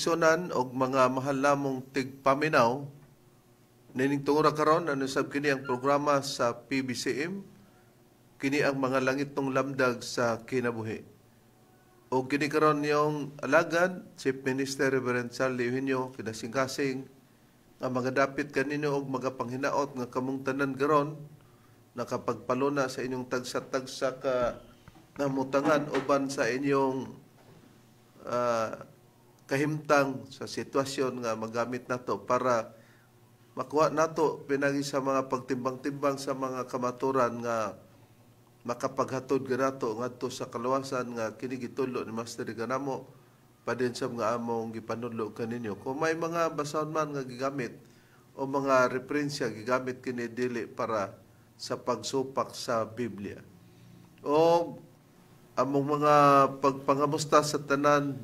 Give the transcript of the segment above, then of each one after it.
kaigsunan og mga mahal namong tigpaminaw, nining tungura karon ano sab kini ang programa sa PBCM, kini ang mga langit ng lamdag sa kinabuhi. O kini karon yung alagad, Chief Minister Reverend Charlie Eugenio, kinasing-kasing, nga mga dapit kanino og magapanghinaot nga kamong tanan karon nakapagpaluna sa inyong tagsa-tagsa ka namutangan uban sa inyong kahimtang sa sitwasyon nga magamit nato para makuha nato pinagi sa mga pagtimbang-timbang sa mga kamaturan nga makapaghatod ganato ngadto sa kaluwasan nga kini gitulo ni Master Ganamo padin sa nga among gipanudlo kaninyo. Kung may mga basahon man nga gigamit o mga referensya gigamit kini dili para sa pagsupak sa Biblia. O among mga pagpangamusta sa tanan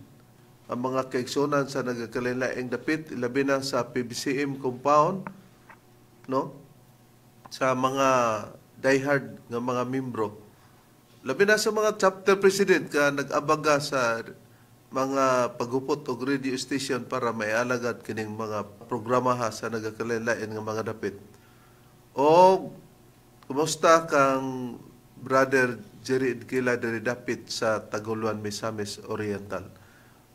ang mga kaigsunan sa nagakalilaing dapit, ilabi na sa PBCM compound, no? Sa mga diehard nga mga membro. Labi na sa mga chapter president ka nag-abaga sa mga paghupot og radio station para may alagad kining mga programa sa nagakalilain nga mga dapit. O kumusta kang Brother Jerry Edkila dari dapit sa Taguluan, Misamis Oriental?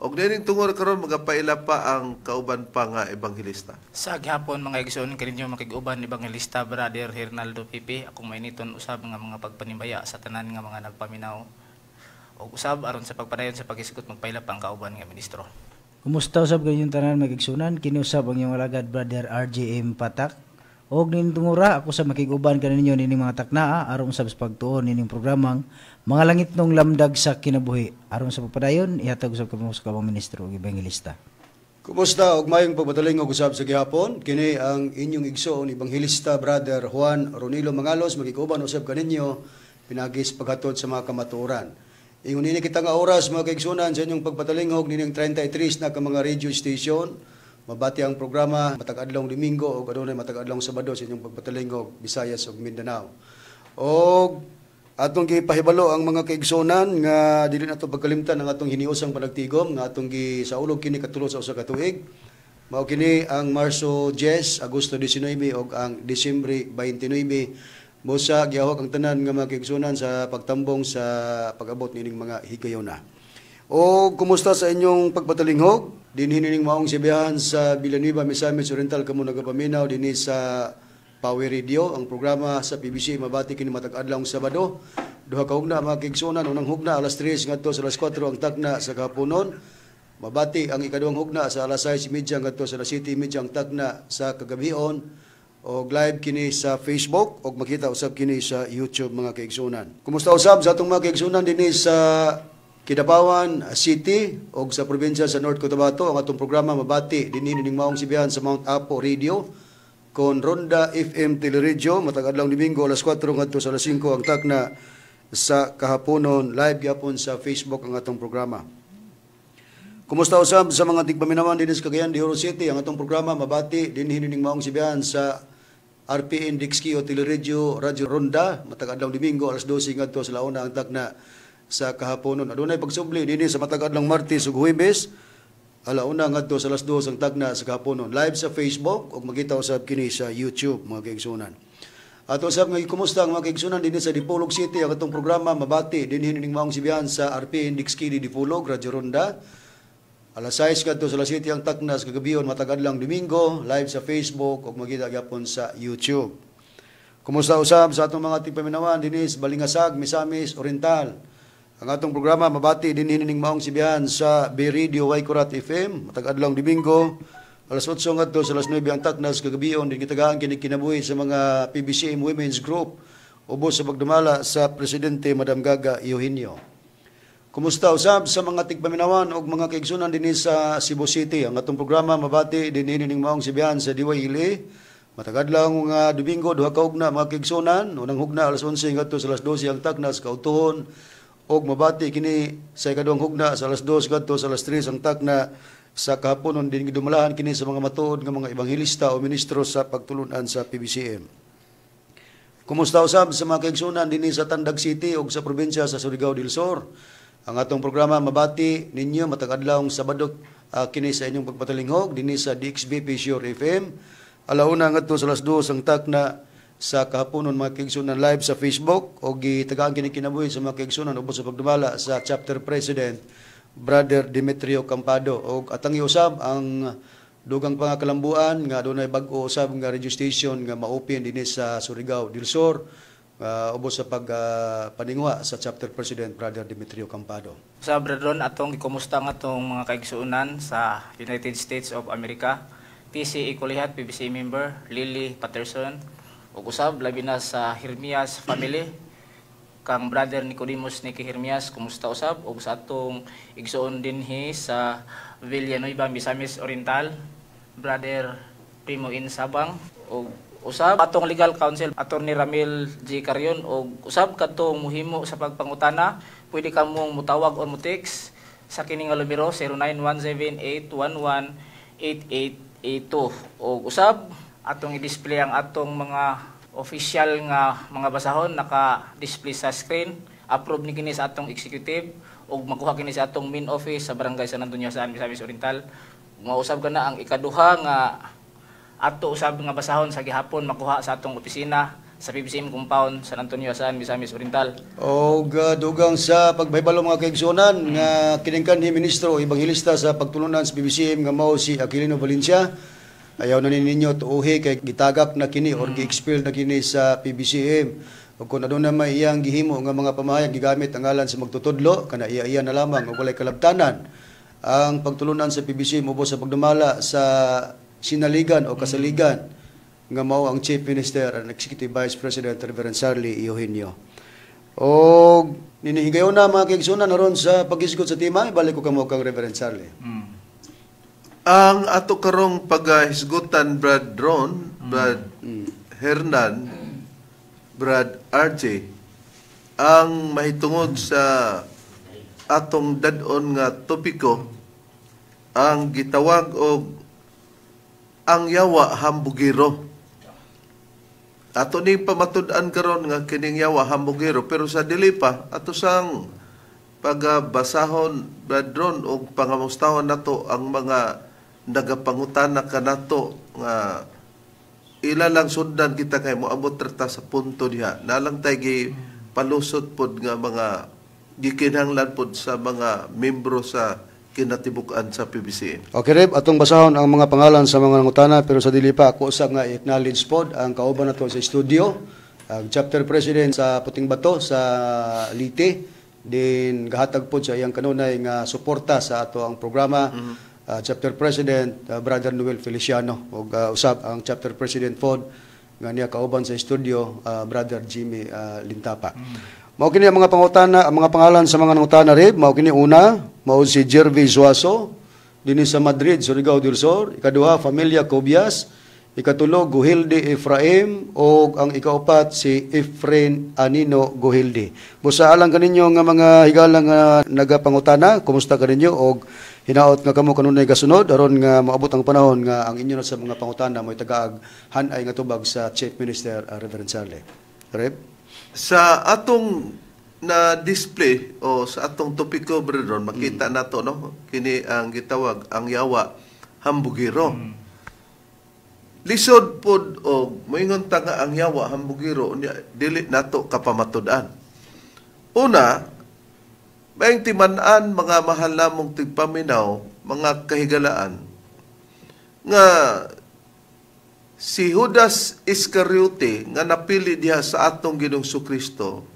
Og dining tungod karon magapaila pa ang kauban pa nga ebanghelista. Sa gihapon mga igsoon kaninyo makig-uban ebanghelista Brother Hernaldo Pipi, akong mainiton usab nga mga pagpanimbaya sa tanan nga mga nagpaminaw. Og usab aron sa pagpadayon sa paghisgot magpaila pa ang kauban nga ministro. Kumusta usab kayong tanan mag-igsunan? Kiniusab ang iyong alagad Brother RJM Patak. Og nin tungura ako sa makiguban kaninyo nining mga taknaa aron sa pagtuon nining programang mga langit nung lamdag sa kinabuhi. Aron sa pagpadayon ihatag usab kamo sa kabang ministro ug ebanghelista. Kumusta og mayong pagpadaling og usab sa gihapon? Kini ang inyong igsoon ebanghelista Brother Juan Ronilo Mangalos makiguban usab kaninyo pinagis paghatod sa mga kamatuoran. Ingon ini kita nga oras mga kaigsunan sa inyong pagpatalingog nining 33 na ka mga radio station. Mabati ang programa matag adlong Domingo o adunay matag adlong Sabado sa inyong pagpatalingog Visayas ug Mindanao. Og atong gipahibalo ang mga kaigsunan nga dili nato pagkalimtan ang atong hiniusang panagtigom nga atong gisaulog kini katulo sa usa ka tuig. Mao kini ang Marso 10, Agosto 19 ug ang Disyembre 29. Mosa gihawak ang tanan nga mga kaigsunan sa pagtambong sa pag-abot nining mga higayuna. O kumusta sa inyong pagpatalinghog? Dinhi nining maong sibiyahan sa Villanueva, Misamis Oriental kamo nagapaminaw dinhi sa Power Radio ang programa sa PBC mabati kini matag adlong Sabado. Duha ka hugna mga kaigsunan, unang hugna alas 3 ngadto sa alas 4 ang tagna sa kahaponon. Mabati ang ikaduhang hugna sa alas 6:30 ngadto sa alas 7:30 ang tagna sa kagabion. Og live kini sa Facebook og makita usab kini sa YouTube mga kaigsunan. Kumusta usab sa atong mga kaigsunan dinhi sa Kidapawan City o sa probinsya sa North Cotabato ang atong programa mabati dinhi ning maong sibihan sa Mount Apo Radio kon Ronda FM Teleradio matag adlong Domingo alas 4 ngadto sa alas 5 ang tagna sa kahaponon live gyapon sa Facebook ang atong programa. Kumusta usab sa mga tigpaminawan dinhi sa Cagayan de Oro City ang atong programa mabati dinhi ning maong sibihan sa RPN Dixki o Teleradio Radio Ronda matag adlong Domingo alas 12 ngadto sa launa ang tagna sa kahaponon. Adunay pagsubli dinhi sa matag adlong Martes ug Huwebes alauna ngadto sa alas 2 ang tagna sa kahaponon. Live sa Facebook ug makita usab kini sa YouTube mga kaigsunan. Ato usab nga kumusta ang mga kaigsunan dinhi sa Dipolog City ang atong programa mabati dinhi ning maong sibihan sa RPN Dixki Dipolog Radio Ronda. Alas 6 ngadto sa alas 7 ang tagna sa kagabion matag adlong Domingo live sa Facebook ug makita gyapon sa YouTube. Kumusta usab sa atong mga tigpaminawan dinhi sa Balingasag, Misamis Oriental. Ang atong programa mabati dinhi ning maong sibihan sa B Radio Waikurat FM matag adlong Domingo alas 8 ngadto sa alas 9 ang tagna sa kagabion din gitagaan kini kinabuhi sa mga PBCM Women's Group ubos sa pagdumala sa presidente Madam Gaga Eugenio. Kumusta usab sa mga tigpaminawan og mga kaigsunan dinhi sa Cebu City ang atong programa mabati dinhi ning maong sibihan sa Diwaili matag adlong Domingo duha ka hugna mga kaigsunan unang hugna alas 11 ngadto sa alas 12 ang tagna sa kautuhon og mabati kini sa ikaduhang hugna sa alas 2 ngadto sa alas 3 ang tagna sa kahaponon din gidumalahan kini sa mga matuod nga mga ebanghelista o ministro sa pagtulunan sa PBCM. Kumusta usab sa mga kaigsunan dinhi sa Tandag City ug sa probinsya sa Surigao del Sur? Ang atong programa mabati ninyo matag adlong Sabado kini sa inyong pagpatalinghog dinhi sa DXBP Sure FM. Alauna ngadto sa alas 2 ang takna sa kahaponon mga kaigsunan live sa Facebook o gitagaan kini kinabuhi sa mga kaigsunan ubos sa pagdumala sa chapter president Brother Demetrio Campado og atang usab ang dugang pangakalambuan nga dunay bag-o usab nga radio station nga ma-open dinhi sa Surigao del Sur ubos sa paningwa sa chapter president Brother Demetrio Campado. Sa Bradron, atong gikumusta nga atong mga kaigsuunan sa United States of America, PCA Kulihat, PBC member, Lily Patterson, ug usab labi na sa Hermias family, kang Brother Nicodemus Nicky Hermias, kumusta usab, ug sa atong igsuon dinhi sa Villanueva, Misamis Oriental, Brother Primo In Sabang, ug usab atong legal counsel Attorney Ramil G. Carion og usab kadtong muhimo sa pagpangutana, pwede ka mong mutawag o mo-text sa kini nga numero 0917-811-8882 og usab atong i-display ang atong mga official nga mga basahon naka-display sa screen. Approve ni kini sa atong executive og makuha kini sa atong main office sa Barangay San Antonio sa Misamis Oriental. Mausab ka na ang ikaduha nga ato usab nga basahon sa gihapon makuha sa atong opisina sa PBCM compound San Antonio sa Misamis Oriental. Og dugang sa pagbaybalo mga kaigsunan nga kiningkan ni ministro Ebanghilista sa pagtulunan sa PBCM nga mao si Aquilino Valencia. Ayaw na ninyo tuuhi kay gitagak na kini or gi-expel na kini sa PBCM. Ug kung aduna may iyang gihimo nga mga pamahayag gigamit ang ngalan sa magtutudlo kana iya na lamang ug walay kalabtanan ang pagtulunan sa PBCM ubos sa pagdumala sa sinaligan o kasaligan nga mao ang Chief Minister and Executive Vice President Reverend Charlie Eugenio. O ninihigayon na mga kaigsunan naron sa paghisgot sa tema, ibalik ko kamo kang Reverend Charlie. Ang ato karong paghisgutan Brad Ron, Brad Hernan, Brad RJ, ang mahitungod sa atong dadon nga topiko ang gitawag og ang yawa hambugiro. Ato ni pamatud-an karon nga kining yawa hambugiro pero sa dili pa ato sang pagbasahon Bradron og pangamustahon nato ang mga nagapangutana kanato nga ila lang sundan kita kay moabot ta sa punto diha. Nalang tay gi palusot pod nga mga gikinahanglan pod sa mga membro sa kinatibuk-an sa PBCM. Okay, Reb, atong basahon ang mga pangalan sa mga nangutana pero sa dili pa ako usab nga i-acknowledge pod ang kauban nato sa studio, ang chapter president sa Puting Bato sa Leyte, din gahatag pod sa iyang kanunay nga suporta sa ato ang programa. Chapter president Brother Noel Feliciano ug usab ang chapter president pod nga niya kauban sa studio Brother Jimmy Lintapa. Mao kini ang mga pangutana, ang mga pangalan sa mga nangutana Reb, mao kini una, mao si Jervy Suaso dinhi sa Madrid, Surigao del Sur, ikaduha Familia Cobias, ikatulo Guhilde Efraim ug ang ikaupat si Efren Anino Guhilde. Busa alang kaninyo nga mga higalang nga nagapangutana, kumusta kaninyo og hinaot nga kamo kanunay gasunod aron nga maabot ang panahon nga ang inyo na sa mga pangutana mo'y tagaag hanay nga tubag sa Chief Minister Reverend Charlie. Reb? Sa atong na display o sa atong topiko Bradron makita nato no kini ang gitawag ang yawa hambugiro. Lisod pod og moingon ta nga ang yawa hambugiro unya dili nato kapamatud-an. Una, bayang timan-an mga mahal namong tigpaminaw, mga kahigalaan nga si Judas Iscariote nga napili diha sa atong Ginoong Kristo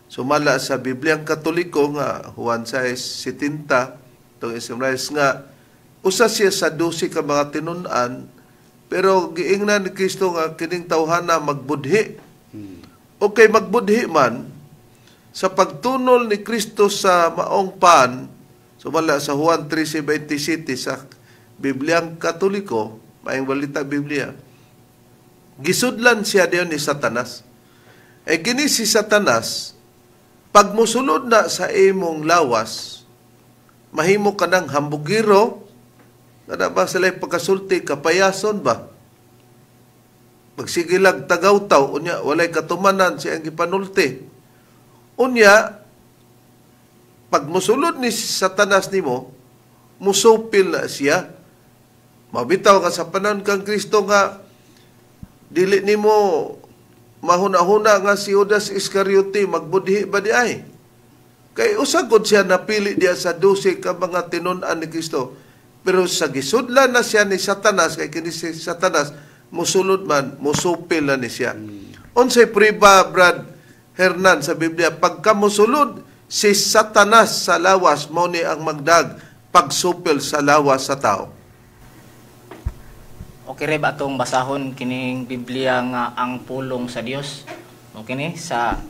sumala sa Bibliang Katoliko nga Juan 6:70 tong summarize nga usa siya sa 12 ka mga tinun-an pero giingnan ni Kristo nga kining tawhana magbudhi. Okay, magbudhi man sa pagtunol ni Kristo sa maong pan sumala sa Juan 13:27 sa Bibliang Katoliko, maayong balita Biblia, gisudlan siya diyon ni Satanas. Kini si Satanas, pag musulod na sa imong lawas, mahimo ka ng hambugiro, kada ba sila pagkasulti, kapayason ba? Magsigilag tagaw-taw, unya, walay katumanan siya ang gipanulti. Unya, pag musulod ni Satanas nimo, musupil na siya. Mabitaw ka sa panahon kang Kristo nga dili nimo mahuna-huna nga si Judas Iscariote magbudhi ba di ay? Kay usagod siya napili diya sa 12 ka mga tinun-an ni Kristo. Pero sa gisudlan na siya ni Satanas, kay kini si Satanas musulod man, musupil na ni siya. Unsay priba, Brad Hernan, sa Biblia, pagka musulod si Satanas sa lawas, mao ni ang magdag pagsupil sa lawas sa tao. Okay rin ba itong basahon kining Biblia nga ang pulong sa Dios? Okay ni sa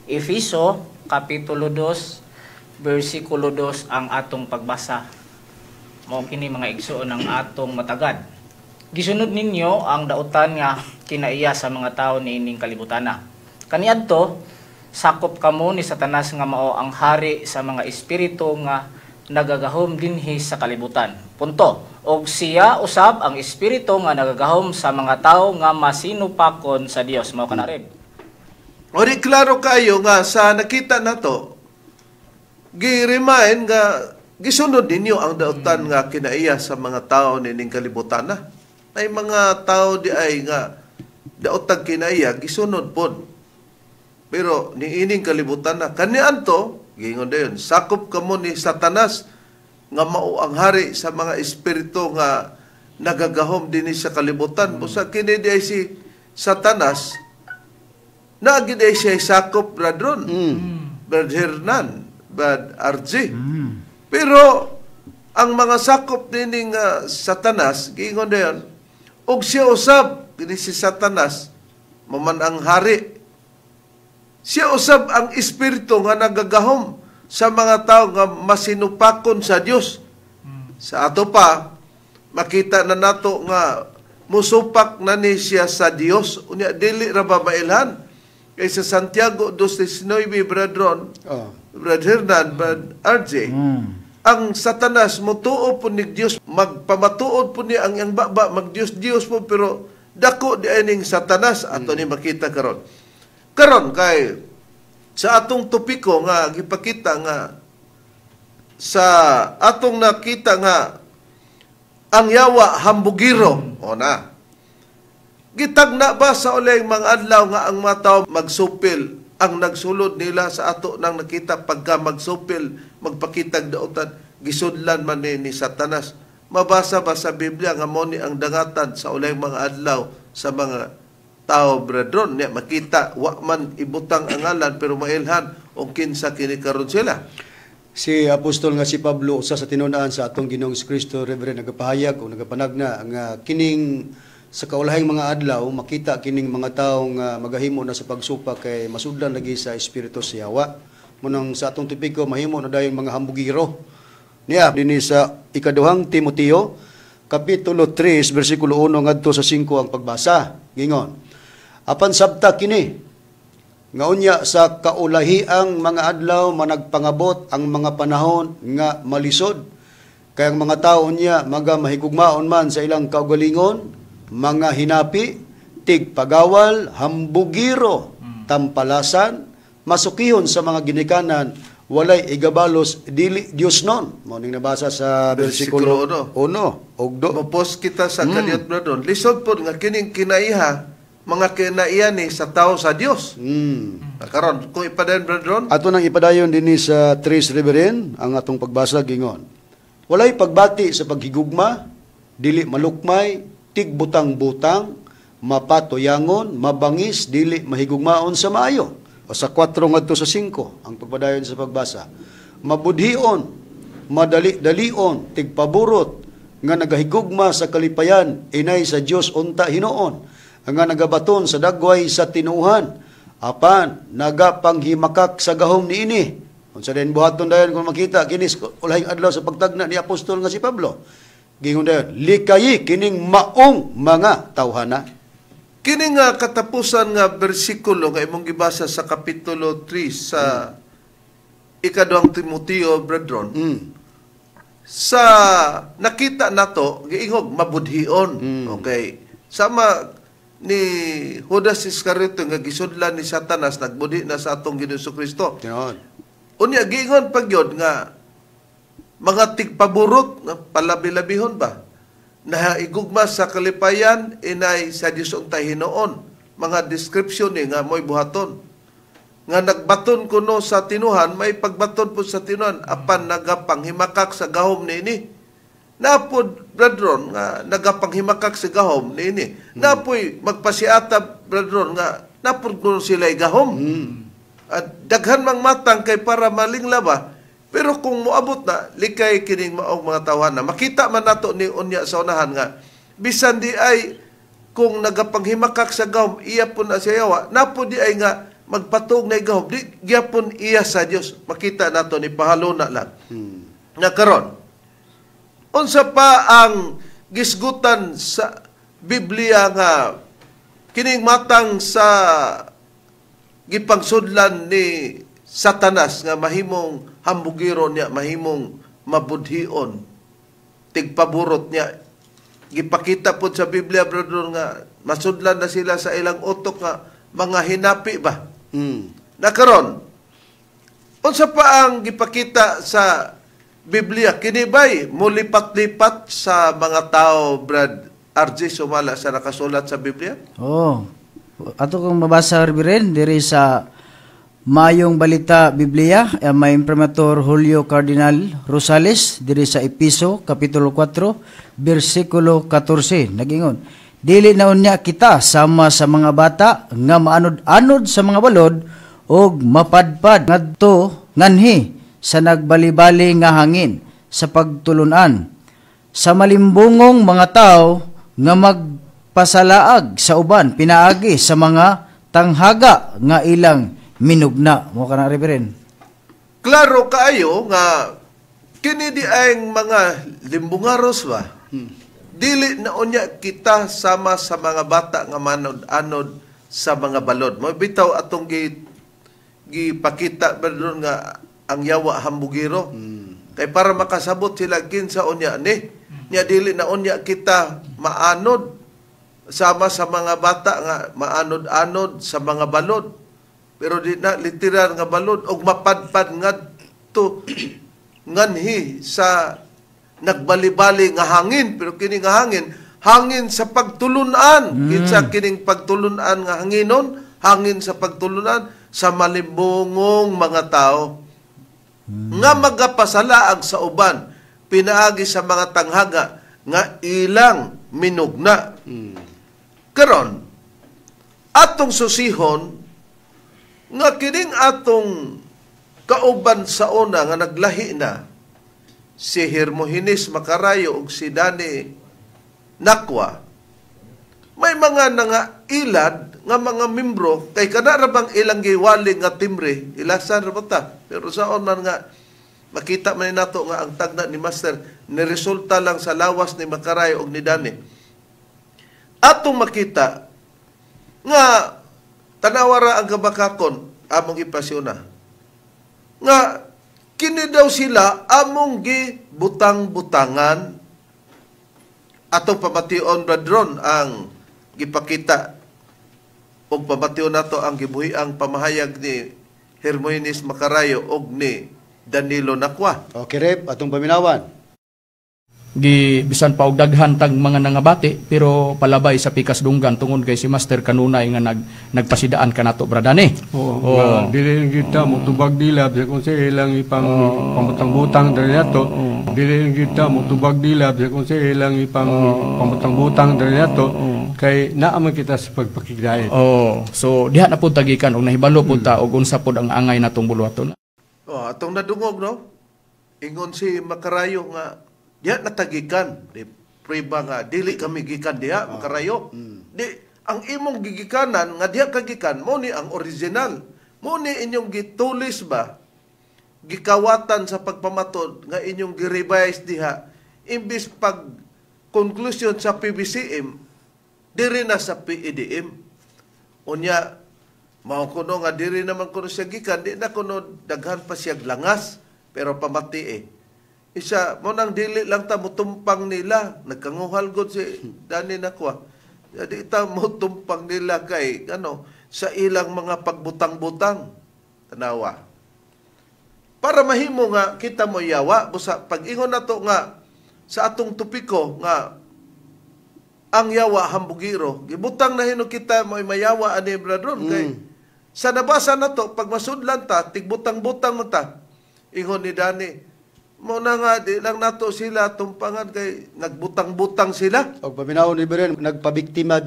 Efeso Kapitulo 2 versikulo 2 ang atong pagbasa. Mao kini mga igsoon ang atong matagad. Gisunod ninyo ang dautan nga kinaiya sa mga tawo niining kalibutana. Kaniadto sakop kamo ni Satanas nga mao ang hari sa mga espiritu nga nagagahom dinhi sa kalibutan. Punto. Og siya usab ang espiritu nga nagagahom sa mga tawo nga masinupakon sa Dios. Mao kana rin. Ori klaro kayo nga sa nakita nato gi-remind nga gisunod ninyo ang dautan nga kinaiya sa mga tawo nining kalibutan na. Ay mga tao di ay nga daotag kinaiya gisunod pod. Pero niining kalibutan na kaniadto gingon dayon sakop kamo ni Satanas nga mao ang hari sa mga espiritu nga nagagahom dinhi sa kalibutan. Busa kini di ay si Satanas naagid ay siya sakop radron. Brad Hernan, Brad RJ. Pero ang mga sakop dining Satanas gingon dayon og siya usab kini si Satanas maman ang hari. Siya usab ang espiritu nga nagagahom sa mga tao nga masinupakon sa Dios. Sa ato pa makita na nato nga musupak na ni siya sa Dios. Unya dili ra ba mailhan kay sa Santiago 2:19 Bradron, Brad Hernan, Brad RJ. Ang Satanas mutuo po ni Dios, magpamatuod po niya ang baba, mag-Dios po, pero dako di aning Satanas ato ni makita karon. Karon kay sa atong topiko nga gipakita nga sa atong nakita nga ang yawa hambugiro o na gitagna ba sa ulay mga adlaw nga ang mga tao magsupil ang nagsulod nila sa ato nang nakita pagka magsupil magpakitag daotan gisudlan man ni Satanas. Mabasa ba sa Biblia nga mo ni ang dangatan sa ulay mga adlaw sa mga tao, brethren, niya makita wa man ibutang ang ngalan pero mailhan o kinsa kini karon sila. Si Apostol nga si Pablo usa sa tinun-an sa atong Ginoong Kristo, Reverend, nagapahayag o nagapanagna nga kining sa kaulahing mga adlaw makita kining mga tawo nga magahimo na sa pagsupa kay masudlan lagi sa espiritu sa yawa. Munang sa atong topiko mahimo na dayon mga hambugiro. Niya dinhi sa ikaduhang Timoteo Kapitulo 3 versikulo 1 ngadto sa 5 ang pagbasa. Gingon, apan sabta kini nga unya sa kaulahiang mga adlaw managpangabot ang mga panahon nga malisod kay ang mga tawo niya magamahigugmaon man sa ilang kaugalingon, mga hinapi, tigpagawal, hambugiro, tampalasan, masukihon sa mga ginikanan, walay igabalos dili Dios non. Mao ning nabasa sa bersikulo 1 ug 2. Mapos kita sa kaniyot brethren. Lisod pod nga kining kinaiha mga kinaiya ni sa tao sa Dios. Karon kung ipadayon brethren, ato nang ipadayon dinhi sa 3 Reverend ang atong pagbasa gingon. Walay pagbati sa paghigugma, dili malukmay, tigbutang-butang, mapatoyangon, mabangis, dili mahigugmaon sa maayo. O sa 4 ngadto sa 5 ang pagpadayon sa pagbasa. Mabudhion, madali-dalion, tigpaburot, nga nagahigugma sa kalipayan, inay sa Dios unta hinuon, nga nagabaton sa dagway sa tinuhan, apan nagapanghimakak sa gahom niini. Unsa din buhaton dayon kung makita kinis ulahing adlaw sa pagtagna ni apostol nga si Pablo. Gingon dayon, likayi kining maong mga tawhana. kini nga katapusan nga bersikulo nga imong gibasa sa kapitulo 3 sa ikaduhang Timoteo, brethren. Sa nakita nato giingog mabudhion. Okay. Sama ni Judas Iscariote nga gisudlan ni Satanas nagbudhi na sa atong Ginoong Kristo. Unya giingon pagyod nga mga tigpaburot nga palabi-labihon ba na igugma sa kalipayan inay sa Dios untay Hinoon, mga description ni nga mo'y buhaton nga nagbaton kuno sa tinuhan, may pagbaton po sa tinuhan apan nagapanghimakak sa gahom niini. Napod bradron nga nagapanghimakak sa gahom niini. Napoy magpasiata bradron nga napod kuno sila gahom. At daghan mang matang kay para malinglaba. Pero kung moabot na, likay kining maong mga tawhan na. Makita man nato ni unya sa unahan nga, bisan di ay kung nagapanghimakak sa gahom, iya po na siya yawa, napo di ay nga magpatog na gahom, di gyapon iya sa Dios. Makita nato ni pahalo na lang. Nga karon, unsa pa ang gisgutan sa Biblia nga kining matang sa gipangsudlan ni Satanas nga mahimong hambugiro niya, mahimong mabudhion, tigpaburot niya. Gipakita po sa Biblia, brother, nga masudlan na sila sa ilang utok nga mga hinapi ba? Nakaron, unsa pa ang gipakita sa Biblia? Kinibay, mulipat-lipat sa mga tao, Brad RJ, sumala sa nakasulat sa Biblia? Oh. Ato kung mabasa rin diri sa Mayong Balita Biblia, may Imprimatur Julio Cardinal Rosales diri sa Episo Kapitulo 4 bersikulo 14 nagingon, dili na unya kita sama sa mga bata nga maanod-anod sa mga balod og mapadpad ngadto nganhi sa nagbali-bali nga hangin sa pagtulunan sa malimbungong mga tao nga magpasalaag sa uban pinaagi sa mga tanghaga nga ilang minugna. Mo ka na, Reverend? Klaro kaayo nga kini di ay mga limbungaros ba? Dili na unya kita sama sa mga bata nga manod-anod sa mga balod. Mo bitaw atong gipakita ba doon nga ang yawa hambugiro. Kay para makasabot sila kinsa unya ni. Nya dili na unya kita maanod sama sa mga bata nga maanod-anod sa mga balod. Pero di na literal nga balod og mapadpad ngadto nganhi sa nagbali-bali nga hangin. Pero kini nga hangin sa pagtulunan. Kinsa kining pagtulunan nga hanginon, hangin sa pagtulunan sa malimbungong mga tao nga magapasalaag sa uban pinaagi sa mga tanghaga nga ilang minugna. Karon atong susihon nga kining atong kauban sa una nga naglahi na si Hermogenes Macarayo ug si Dani Nakwa, may mga ilad nga mga membro kay kana ra bang ilang giwali nga timbre ilasan ra ta. Pero saon man nga makita man nato nga ang tagna ni Master ni resulta lang sa lawas ni Macarayo ug ni Dani. Atong makita nga tanawara ang kabakakon among ipasyona nga kini daw sila among gibutang-butangan atong pamation bradron ang gipakita og pamation nato ang gibuhiang pamahayag ni Hermogenes Macarayo og ni Danilo Nakwa. Okay, Rep, atong paminawan. Bisan pa og daghan tag mga nangabati pero palabay sa pikas dunggan tungod kay si Master kanunay nga nagpasidaan kanato bradane. Oo. Dili kita mo tubag dilab sa kung sa ilang ipang pamutang-butang dali nato. Dili kita mo tubag dilab sa kung sa ilang ipang pamutang-butang dali nato. Kay naa man kita sa pagpakigdait. So diha na pud tagikan og nahibalo pud ta og unsa pud ang angay natong buluhaton. Atong nadungog no. Ingon si Macarayo nga diha natagikan, di prueba nga dili kami gikan diha Macarayo. Di ang imong gigikanan nga diha kagikan mo ni ang original. Mo ni inyong gitulis ba gikawatan sa pagpamatod nga inyong gi-revise diha imbis pag conclusion sa PBCM diri na sa PEDM. Unya mao kuno nga diri naman kuno siya gikan, di na kuno daghan pa siya langas pero pamati isa mo nang dili lang ta mutumpang nila nagkanguhal gud si Dani Nakwa. Di ta mutumpang nila kay sa ilang mga pagbutang-butang tanawa. para mahimo nga kita mo yawa busa pag-ingon nato nga sa atong topiko nga ang yawa hambugiro gibutang na hino kita mo mayawa ani bradron kay sa nabasa nato pag masudlan ta tigbutang-butang mo ta ingon ni Dani mo na nga di lang nato sila tumpangan kay nagbutang-butang sila. Og paminawon ni Beren, nagpabiktima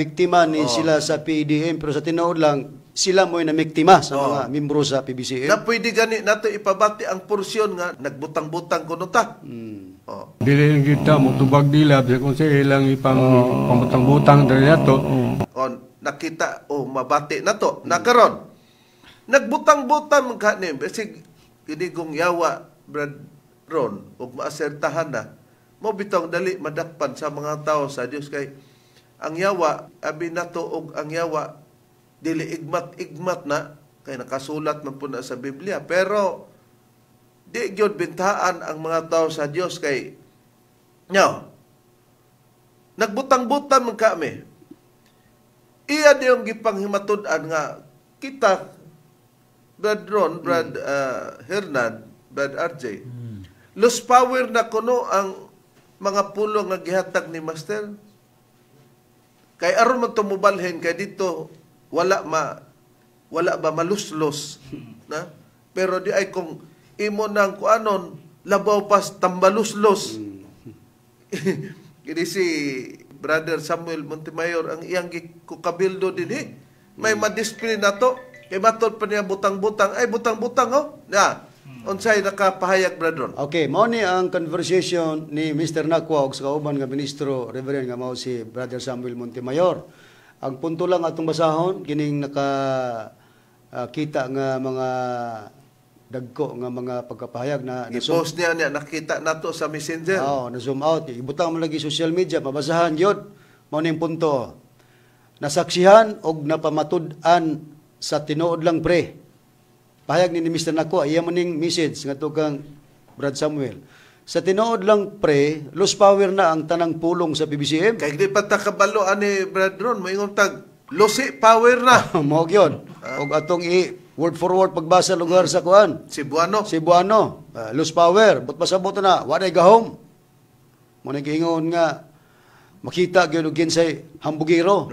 ni sila sa PDM pero sa tinuod lang sila mo'y namiktima sa mga membro sa PBCM. Na pwede gani nato ipabati ang porsyon nga nagbutang-butang kuno ta. Dili kita mo tubag dilab sa kung sa ilang ipang pamutang-butang dali nato. Nakita mabati nato nakaron. Nagbutang-butang man kanim basig kinigong yawa Brad Ron ug maasertahan na mo bitong dali madakpan sa mga tao sa Dios kay ang yawa abi nato og ang yawa dili igmat na kay nakasulat man po na sa Biblia pero di gyud bintaan ang mga tao sa Dios kay nagbutang-butang man kami iya diyong gipanghimatud-an nga kita Brad Ron, Brad Hernan, Brad RJ lost power na kuno ang mga pulo nga gihatag ni Master kay aron man tumubalhin kay dito wala ba maluslos na pero di ay kung imo nang kuanon labaw pas tambaluslos kini si Brother Samuel Montemayor ang iyang gikukabildo dinhi may madisplay na to kay matod pa niya butang-butang ay butang-butang na unsay nakapahayag Bradron. Okay, mao ni ang conversation ni Mr. Nakwa ug sa kauban nga ministro Reverend nga mao si Brother Samuel Montemayor. Ang punto lang atong basahon kining kita nga mga dagko nga mga pagkapahayag na i-post niya nakita nato sa Messenger. na zoom out, ibutang mo lagi social media, mabasahan yun. Mao ning punto. Nasaksihan og napamatud-an sa tinuod lang pre. Pahayag ni Mr. Nakwa, iya man ning message ngadto kang Brad Samuel. Sa tinuod lang pre, lost power na ang tanang pulong sa PBCM. Kay di pa ta kabalo ani Brad Ron, moingon tag losi power na. Mao gyud. Og atong word for word pagbasa lugar sa kuan. Cebuano. Lost power, but pasabot na, wa day gahom. Mo nang giingon nga makita gyud og kinsay hambugiro.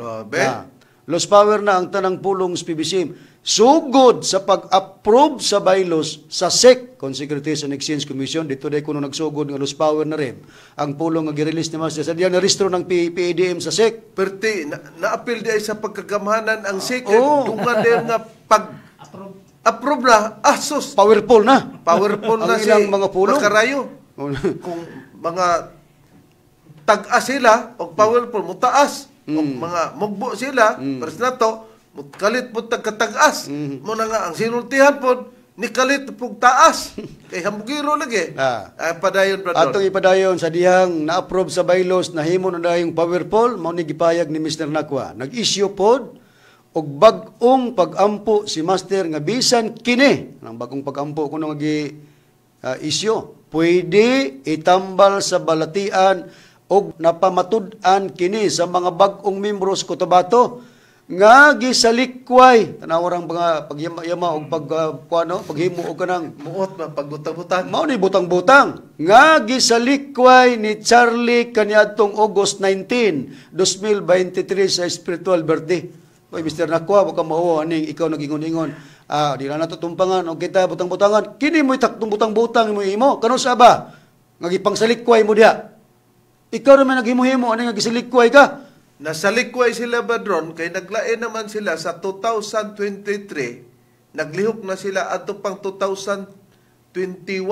Lost power na ang tanang pulong sa PBCM. Sugod sa pag-approve sa bylaws sa SEC, Securities and Exchange Commission, dito day kuno nagsugod nga lost power na rin. Ang pulong nga gi-release ni Master sa diyan na rehistro ng PADM sa SEC. Perti na-appeal di ay sa pagkagamhanan ang SEC. Dungan din nga approve na. Sus. Powerful na. Powerful na ang ilang mga pulong. Makarayo. Kung mga tag-as sila o powerful, mutaas. O mga mugbo sila, pares na to, kalit po tagkatag-as. Muna nga, ang sinultihan po, ni kalit po taas. Kay hambugiro lagi. Padayon, Brad. Atong ipadayon sa dihang na-approve sa bylaws na himo na dayong powerful, mao ni gipayag ni Mr. Nakwa. Nag-issue pod og bag-ong pag-ampo si Master nga bisan kini. Ang bag-ong pag-ampo kuno nga gi-issue. Pwede itambal sa balatian og napamatud-an kini sa mga bag-ong membro sa Cotabato nga gisalikway tanawang mga pagyama og paghimo og kanang muot na pagbutang-butang. Mao ni butang-butang nga gisalikway ni Charlie kaniadtong August 19, 2023 sa spiritual birthday. Oy Mr. Nakwa, baka mao aning ikaw nagingon-ingon. Di na nato tumpangan og kita butang-butangan. Kini mo'y taktong butang-butang mo imo. Kanon sa ba? Nga gipangsalikway mo diha. Ikaw naman naghimo-himo ani nga gisalikway ka. Nasalikway sila Badron kay naglain naman sila sa 2023. Naglihok na sila adto pang 2021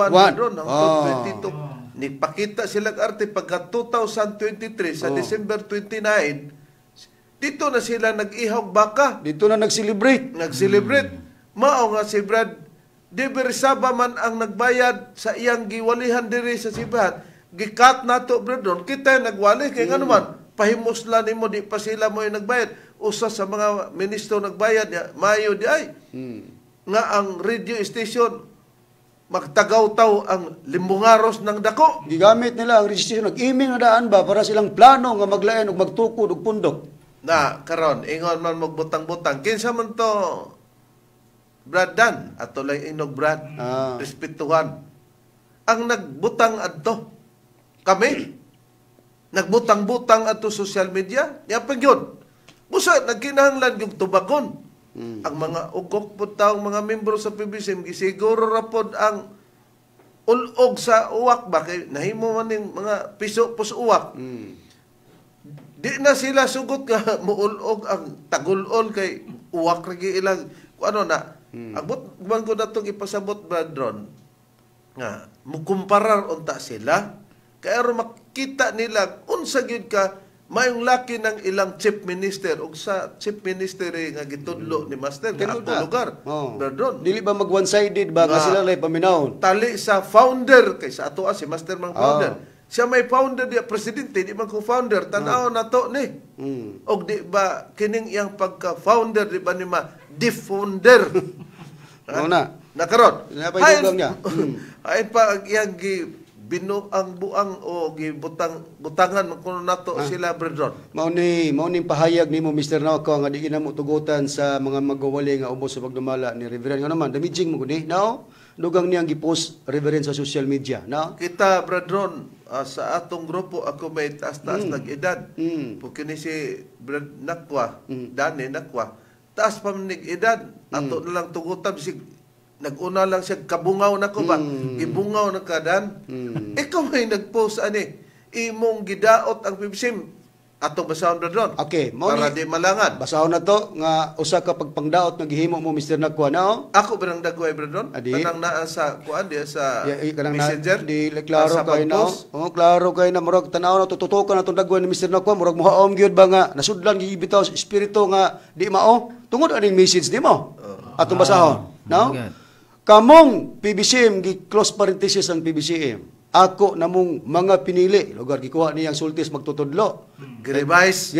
Badron hangtod 22. Nipakita sila arte pagka 2023 sa December 29. Dito na sila nag-ihaw baka. Dito na nag-celebrate. Mao nga si Brad Diversaba man ang nagbayad sa iyang giwalihan diri sa Sibat. Gikat nato Bradron. Kita nagwali kay ngano man pahimuslan nimo di pa sila mo nagbayad. Usa sa mga ministro nagbayad ya mayo di ay. Nga ang radio station magtagaw-taw ang limbungaros ng dako. Gigamit nila ang registration nag-iming na daan ba para silang plano nga maglain og magtukod og pundok. Na karon ingon man magbutang-butang kinsa man to Brad Dan, ato lang inog Brad, respetuhan. Ang nagbutang adto, kami, nagbutang-butang adto social media, yapag yun. Busa, nagkinahanglan yung tubagon. Ang mga ugok po taong mga membro sa PBCM, gisiguro rapod ang ulog sa uwak ba? Kaya nahimo man yung mga piso po sa uwak. Di na sila sugot nga muulog ang tagulol kay uwak ragi ilang ano na. Abot man ko na itong ipasabot ba Ron nga mukumparar unta sila kaya ro makita nila unsa gyud ka mayong laki ng ilang chief minister ug sa chief minister nga gitudlo ni Master nga ato lugar. Ron Dili ba mag one-sided ba nga sila lay paminawon? Tali sa founder kay sa ato si Master mang founder. Siya may founder dia presidente di man ko founder tanaw na to ni. Og di ba kining iyang pagka-founder di ba ni ma defounder. Na. Nakaron. Napay niya. Ay pa iyang binuang buang o butangan kuno nato sila brethren. Mao ni pahayag nimo Mr. Nauko nga di mo tugutan sa mga magawali nga ubos sa pagdumala ni Reverend nga naman damaging mo guni. Now, dugang niyang gi-post Reverend sa social media. Now, kita brethren sa atong grupo ako may taas-taas nag-edad. Kini si Brad Nakwa, Dani Nakwa. Taas pa man edad ato na lang tugutan sig naguna lang siya kabungaw na ko ba gibungaw na kadan ikaw may nagpost ani imong gidaot ang PBCM atong basahon doon okay, para di malangan basahon na to nga usa ka pagpangdaot nga gihimo mo Mr. Nakwa now ako birang dagway brethren tanang naa sa kuan di sa messenger di klaro kay na klaro kay na murag tanaw na tututukan atong dagway ni Mr. Nakwa murag mohaom gyud ba nga nasudlan gibitaw sa espiritu nga di mao tungod aning message nimo atong basahon no kamong PBCM gi close parenthesis ang PBCM ako namong mga pinili lugar gikuha niyang sultis magtutudlo giribais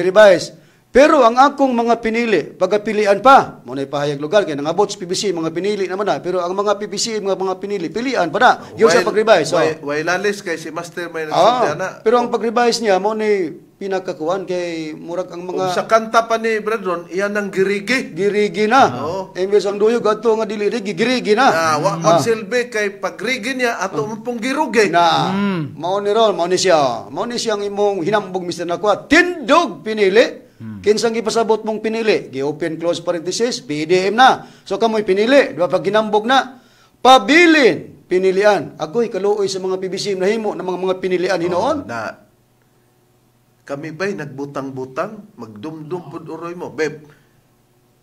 pero ang akong mga pinili pagapilian pa mo na ipahayag lugar kay nangabot sa PBC mga pinili naman na pero ang mga PBC mga pinili pilian pa na yung sa pag-revise way lalis kay si Master may nagsulti pero ang pag-revise niya mo ni pinakakuan kay murag ang mga sa kanta pa ni Brethren iyan ang girigi na imbes ang duyog ato nga dili girigi na wa magsilbi kay pagrigi niya ato pong girugi na mao ni ron mao ni siyang imong hinambog Mr. Nakwa tindog pinili kinsang gipasabot mong pinili gi-open close parenthesis PDM na so kamoy pinili diba pag ginambog na pabilin pinilian agoy kaluoy sa mga PBC nahimo ng mga pinilian hinoon na kami ba'y nagbutang-butang magdumdum pud uroy mo beb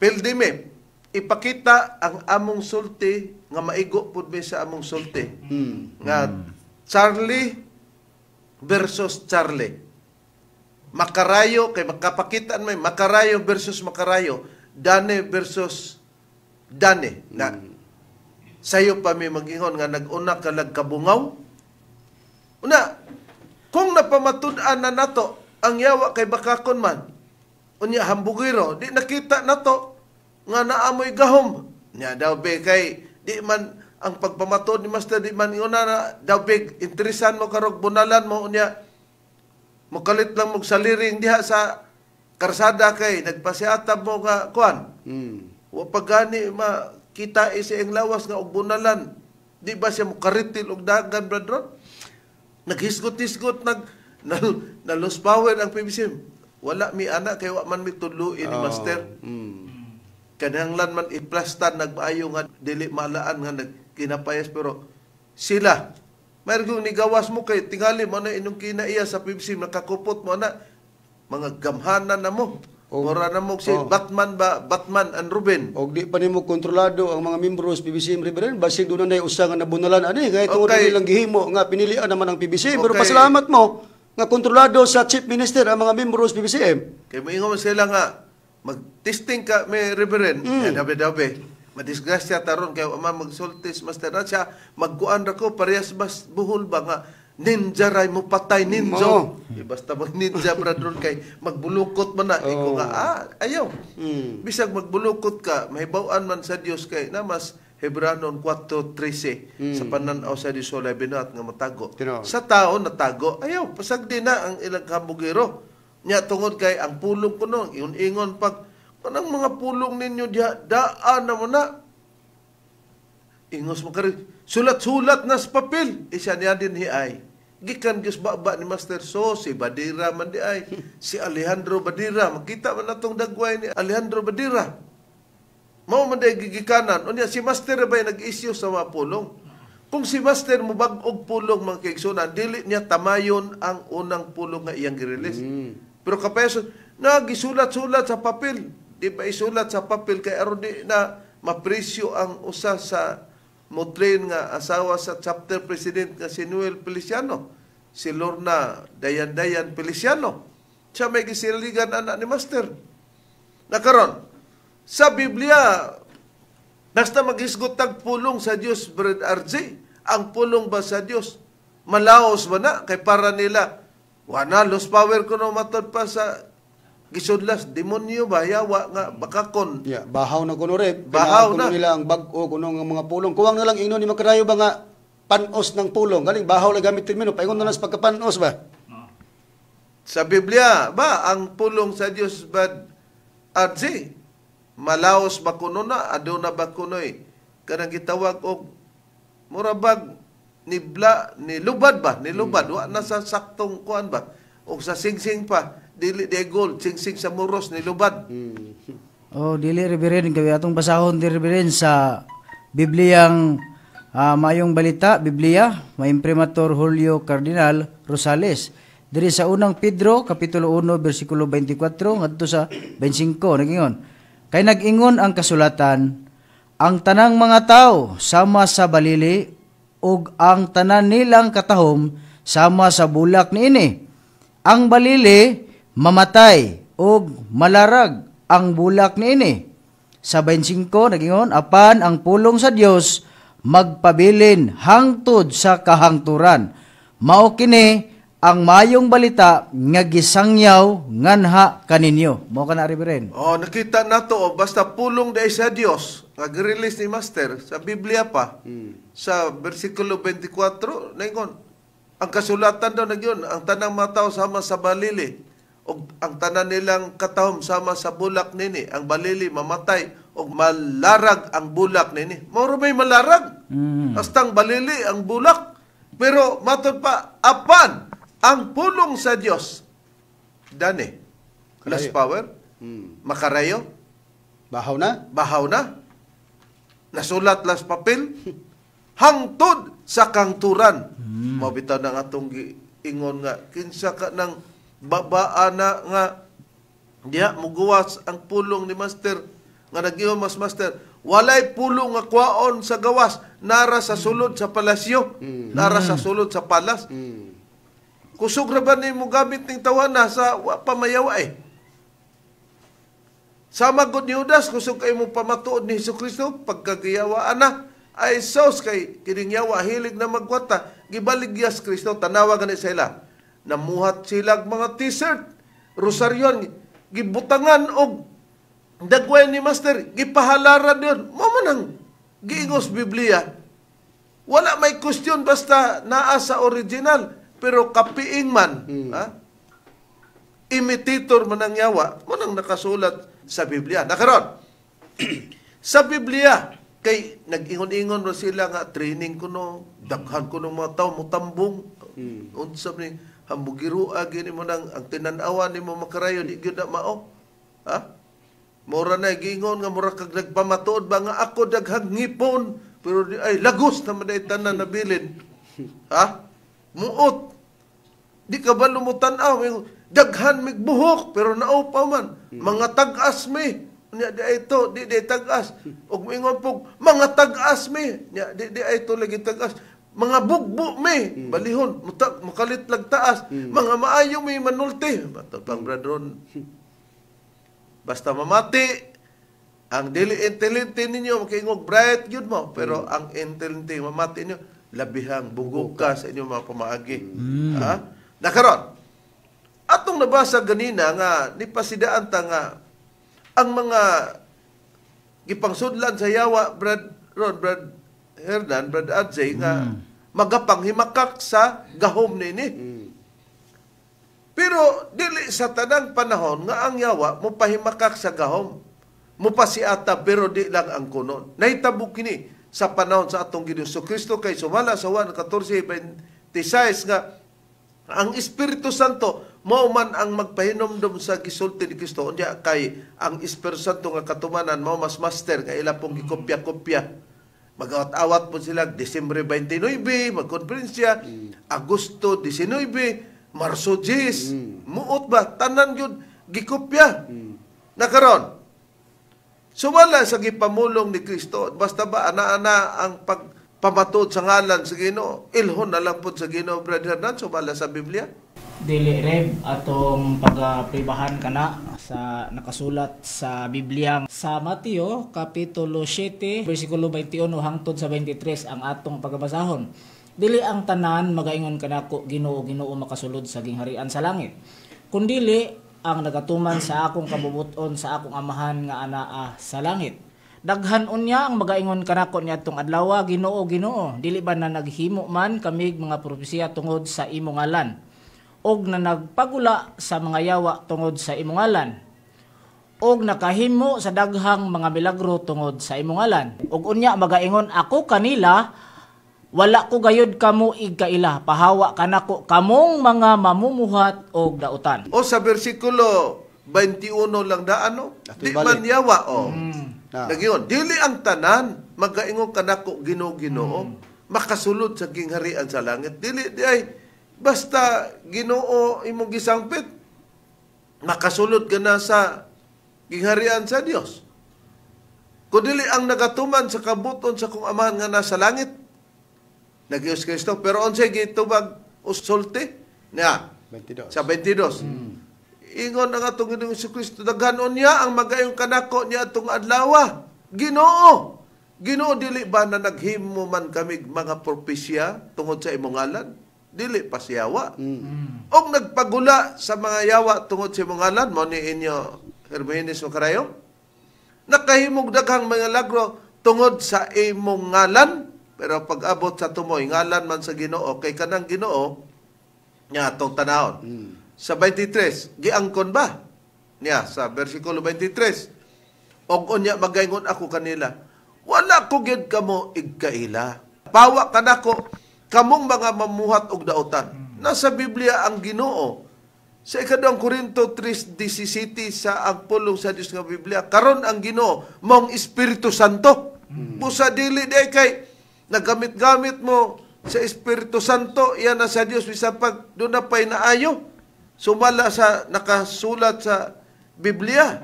pildi me ipakita ang among sulti nga maigo pud mi sa among sulti nga Charlie versus Charlie Makarayo kay makapakitaan may Makarayo versus Makarayo Dane versus Dane na sayo pa mi magingon nga nag-una ka nagkabungaw una kung napamatud-an na nato ang yawa kay bakakon man unya hambugiro di nakita nato nga naamoy gahom nya daw be kay di man ang pagpamatud ni Master di man una na daw be interesan mo karog bunalan mo unya mukalit lang mong saliring diha sa karsada kay nagpasiatab mo nga kuan wa pagani makita isa ang lawas nga og bunalan di ba siya mukaritil og dagan brethren naghisgot-hisgot naluspawen ang PBCM wala mi ana kay wa man mi tudluin ni Master kananglan man iplastan nagpaayo nga dili malaan nga nagkinapayas pero sila mayroong nigawas mo kay tingali mo na inong kinaiya sa PBCM nakakupot mo na mga gamhanan na mo ora na mo si Batman and Ruben og di pa nimo kontrolado ang mga membro sa PBCM Reverend basig doon na usa nga nabunalan ani kay tungod nilang gihimo nga pinilian naman ang PBCM pero pasalamat mo nga kontrolado sa chief minister ang mga membro sa PBCM kay moingon sila nga mag-testing ka may Reverend dabe madisgrasya taron kay ama magsultis Master na siya magkuan ra ko parehas bas buhol ba nga ninja ray mo patay ninja basta mag ninja bradron kay magbulukot man na iko nga ayaw bisag magbulukot ka mahibaw-an man sa Dios kay namas Hebreanon 4:13 sa pananaw sa Dios wala binat nga matago sa tao natago ayaw pasagdi na ang ilang kabugiro nya tungod kay ang pulong kuno ingon pag kanang mga pulong ninyo daan na mo na Ingos mo kari, sulat-sulat na sa papel. Isa niya din hiay. Gikan Diyos baba ni Master So, si Badira man di ay, si Alejandro Badira. Makita man natong dagway ni Alejandro Badira. Mao man day gigikanan. Unya, si Master ba'y nag-issue sa mga pulong? Kung si Master mo bag-og pulong mga kaigsunan, dili niya tamayon ang unang pulong nga iyang girelease. Pero kapeso, nagisulat-sulat sa papel. Di ba isulat sa papel kay aron di na mapresyo ang usa sa mutrin nga asawa sa chapter president nga si Noel Feliciano, si Lorna Dayan Feliciano. Siya may gisiligan anak ni Master. Nakaron, sa Biblia, basta maghisgot tag pulong sa Dios, Brad RJ, ang pulong ba sa Dios? Malaos ba na? Kay para nila, wana, lost power ko no matod pa sa gisudlas, demonyo ba, yawa nga, bakakon. Yeah, bahaw na kuno rin. Bahaw kuno na. nila ang bag-o, kuno ang mga pulong. Kuwang na lang ino ni makarayo ba nga panos ng pulong. Galing, bahaw lang gamitin mo. Paingon na lang sa pagkapanos ba? Sa Biblia, ba, ang pulong sa Dios ba, RJ, malaos ba kuno na, aduna ba kuno'y, kanang gitawag og murabag, nilubad ba? Nilubad, wa na sa saktong kuan ba? O sa singsing pa, dili de gold, singsing sa muros, nilubad. Oh, dili Reverend, kaya atong basahon di Reverend sa Bibliang Mayong Balita, Biblia, may Imprimatur Julio Cardinal Rosales. Diri sa unang Pedro, Kapitulo 1, versikulo 24, ngadto sa 25, nagingon. Kay nag-ingon ang kasulatan, ang tanang mga tao sama sa balili, ug ang tanan nilang katahom sama sa bulak niini. Ang balili, mamatay, ug malarag ang bulak niini. Sa 25, nagingon, apan ang pulong sa Dios magpabilin hangtod sa kahangturan. Mao kini ang mayong balita nga gisangyaw nganha kaninyo. Mao kana Reverend. Oh, nakita nato, basta pulong dahil sa Dios, nag-release ni Master sa Biblia pa, sa versikulo 24, naingon, ang kasulatan daw nagyon, ang tanang mga tao sama sa balili, o ang tanan nilang katahom sama sa bulak nini, ang balili mamatay, o malarag ang bulak nini. Mauro may malarag, hastang balili ang bulak, pero matod pa, apan, ang pulong sa Dios, dani, last power, makarayo, Bahaw na? bahaw na, nasulat las papel, hangtod sa kangturan. Mabitaw na nga itong ingon nga, kinsa ka ng babaan na nga, diya, muguwas ang pulong ni Master, nga nag-iwan mas Master, walay pulong nga kwaon sa gawas, nara sa sulod sa palasyo, nara sa sulod sa palas. Kusog na ba ni mo gamit ng tawana sa pamayawa eh? Sama gud ni Judas, kusog kayo mo pamatuod ni Jesucristo, pagkagiyawaan na, ay sos kay kining yawa, hilig na magwata, gibaligyas Kristo, tanawa gani sila. Namuhat sila mga t-shirt, rosaryon, gibutangan og dagway ni Master, gipahalaran yun. Mamanang, giingos Biblia. Wala may question basta naa sa original. Pero kapiing man, imitator man ang yawa, mo nang nakasulat sa Biblia. Nakaroon, sa Biblia, kay nag-ingon-ingon ro sila nga, training ko no, daghan ko ng mga tao, mutambong, unsab ni, hambugiruag, yun mo nang, ang tinanawan ni mo makarayo, di yun na mao. Mura na, gingon nga, mura kag nagpamatuod ba nga ako daghang ngipon, pero ay, lagos naman ay tanan na bilin. Muot. Di ka ba lumutanaw? Daghan migbuhok, pero naupa man. Mga tag-as mi. Di ito, di tag-as. Og mingon po, mga tag-as mi. Di ito lagi tag-as. Mga bugbo mi. Balihon, makalit lag taas. Mga maayo mi manulti. Matapang bradron. Basta mamati, ang dili intelligente ninyo, makaingog bright yun mo. Pero ang intelligente, mamati ninyo, labihang bugog ka sa inyong mga pamaagi. Nakaroon, atong nabasa ganina nga, nipasidaan ta nga, ang mga gipangsudlan sa yawa, Brad Hernan, Brad Adjay, nga magapanghimakak sa gahom nini. Pero, dili sa tanang panahon nga ang yawa, mupahimakak sa gahom. Mupasiata, pero di lang ang kunon. Nahitabo kini, sa panahon sa atong Ginoong Kristo kay sumala sa Juan 14:26 nga ang Espiritu Santo mao man ang magpahinomdom sa gisulti ni Kristo. Unya kay ang Espiritu Santo nga katumanan mao mas master nga ila pong gikopya-kopya. Mag-awat-awat po sila Disyembre 29, magkonferensya, Agosto 19, Marso 10. Muot ba? Tanan yun, gikopya. Nakaroon. Sumala sa gipamulong ni Kristo, basta ba ana-ana ang pagpamatod sa ngalan sa Ginoo, ilhon na lang po sa Ginoo, Brother Hernan, sumala sa Biblia. Dili reb atong pagpribahan kana sa nakasulat sa Biblia sa Mateo kapitulo 7 bersikulo 21 hangtod sa 23 ang atong pagbasahon. Dili ang tanan magaingon kanako Ginoo makasulod sa gingharian sa langit. Kundili ang nagatuman sa akong kabubuton sa akong amahan nga anaa sa langit. Daghan unya ang magaingon kanako niadtong adlaw, Ginoo dili ba na naghimo man kamig mga propesiya tungod sa imong ngalan? Og na nagpagula sa mga yawa tungod sa imong ngalan, og nakahimo sa daghang mga milagro tungod sa imong ngalan. Og unya magaingon ako kanila, wala ko gayud kamo igkaila, pahawa kanako kamong mga mamumuhat og dautan. O sa bersikulo 21 lang daan, no? Di man yawa, Nagyon, dili ang tanan magaingon kanako Ginoo makasulod sa gingharian sa langit. Dili di ay basta Ginoo imong gisangpit, makasulod ka na sa gingharian sa Dios. Kung dili ang nagatuman sa kabuton sa kung amahan nga nasa langit, nag-Diyos Kristo. Pero unsay gitubag usulti niya 22. sa 22. Ingon ang atong Ginoong Kristo, daghanon niya ang magayong kanako niya atong adlaw. Ginoo dili ba na naghimo man kami mga propesya tungod sa imong ngalan? Dili pa siyawa. Og nagpagula sa mga yawa tungod sa imong ngalan, mo ni inyo Hermenes o Karayong, nakahimog daghang mga lagro tungod sa imong ngalan, pero pag-abot sa tumoy ngalan man sa Ginoo, kay kanang Ginoo nya atong tanahon. Sa 23, giangkon ba niya sa bersikulo 23, og unya magaingon ako kanila, wala ko gyud kamo igkaila, pawa kanako kamong mga mamuhat og dautan. Nasa Biblia ang Ginoo. Sa ikaduhang Korinto 3:17 sa ang pulong sa Dios nga Biblia, karon ang Ginoo mong Espiritu Santo. Busa dili day kay nagamit-gamit mo sa Espiritu Santo, iyan na sa Dios bisan pag doon na pa'y naayo. Sumala sa nakasulat sa Biblia.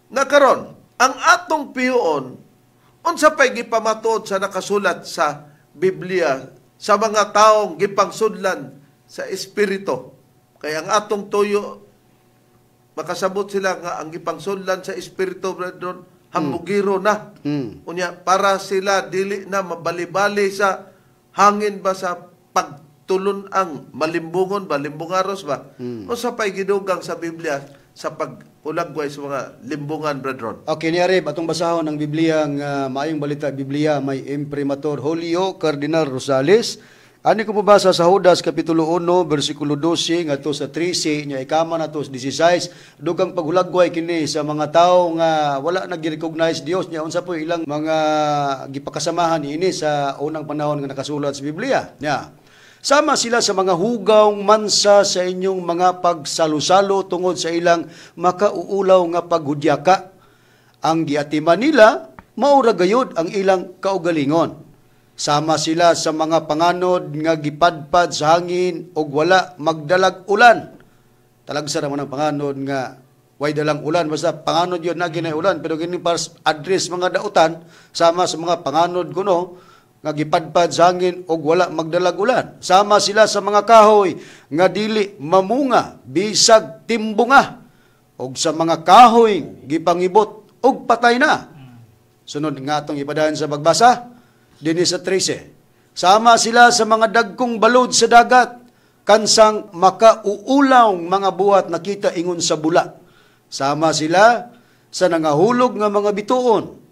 Na karon ang atong piyon unsa pa'y gipamatud sa nakasulat sa Biblia sa mga taong gipangsudlan sa Espiritu. Kaya ang atong tuyo, makasabot sila nga ang gipangsudlan sa Espiritu, brethren, hambugiro na. Unya, para sila dili na mabali-bali sa hangin ba sa pagtulon ang malimbungon ba, limbungaros ba? O sa pa'y gidugang sa Biblia sa pagulagway sa mga limbungan, brethren. Okay, niyari, atong basahon ang Biblia nga maayong balita Biblia may Imprimatur Julio Cardinal Rosales. Ani ko mabasa sa Judas kapitulo 1 bersikulo 12 ngadto sa 13 nya ikama na to 16 dugang paghulagway kini sa mga tawo nga wala nag-recognize Dios nya unsa po ilang mga gipakasamahan ini sa unang panahon nga nakasulat sa Biblia. Nya sama sila sa mga hugawng mansa sa inyong mga pagsalusalo tungod sa ilang makauulaw nga paghudyaka. Ang giatiman nila, maura gayud ang ilang kaugalingon. Sama sila sa mga panganod nga gipadpad sa hangin og wala magdalag ulan. Talagsa naman ang panganod nga way dalang ulan. Basta panganod yun na ginay ulan. Pero gini para address mga dautan, sama sa mga panganod kuno, nga gipadpad sa hangin og wala magdalag ulan. Sama sila sa mga kahoy nga dili mamunga bisag timbunga og sa mga kahoy gipangibot og patay na. Sunod nga atong ipadayon sa pagbasa dinhi sa 13. Sama sila sa mga dagkong balod sa dagat kansang makauulaw mga buhat nakita ingon sa bula. Sama sila sa nangahulog nga mga bituon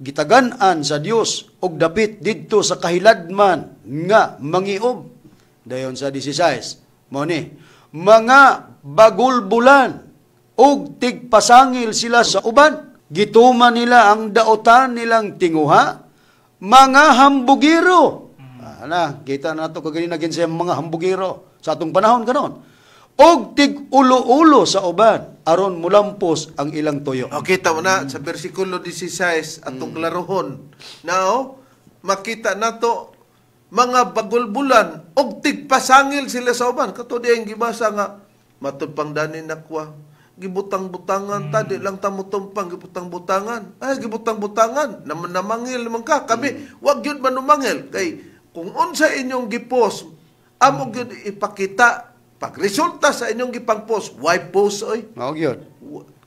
gitagan-an sa Dios og dapit didto sa kahiladman nga mangiob. Dayon sa 16 mo ni mga bagulbulan og tigpasangil sila sa uban, gituman nila ang dautan nilang tinguha mga hambugiro. Kita na ito kagaling na sa mga hambugiro sa atong panahon kanon. Og tig ulo-ulo sa uban aron mulampos ang ilang tuyo. O, kita mo na sa versikulo 16 atong klarohon. Now, makita nato mga bagulbulan og tigpasangil sila sa uban. Kato di ang gibasa nga matud pang dani nakwa. Gibutang-butangan ta di lang ta mutumpang gibutang-butangan. Ay gibutang-butangan namangil man ka. Kami wag gyud manumangil kay kung unsa inyong gipos amo gyud ipakita pag resulta sa inyong gipang-post, why post oy? Mao gyud.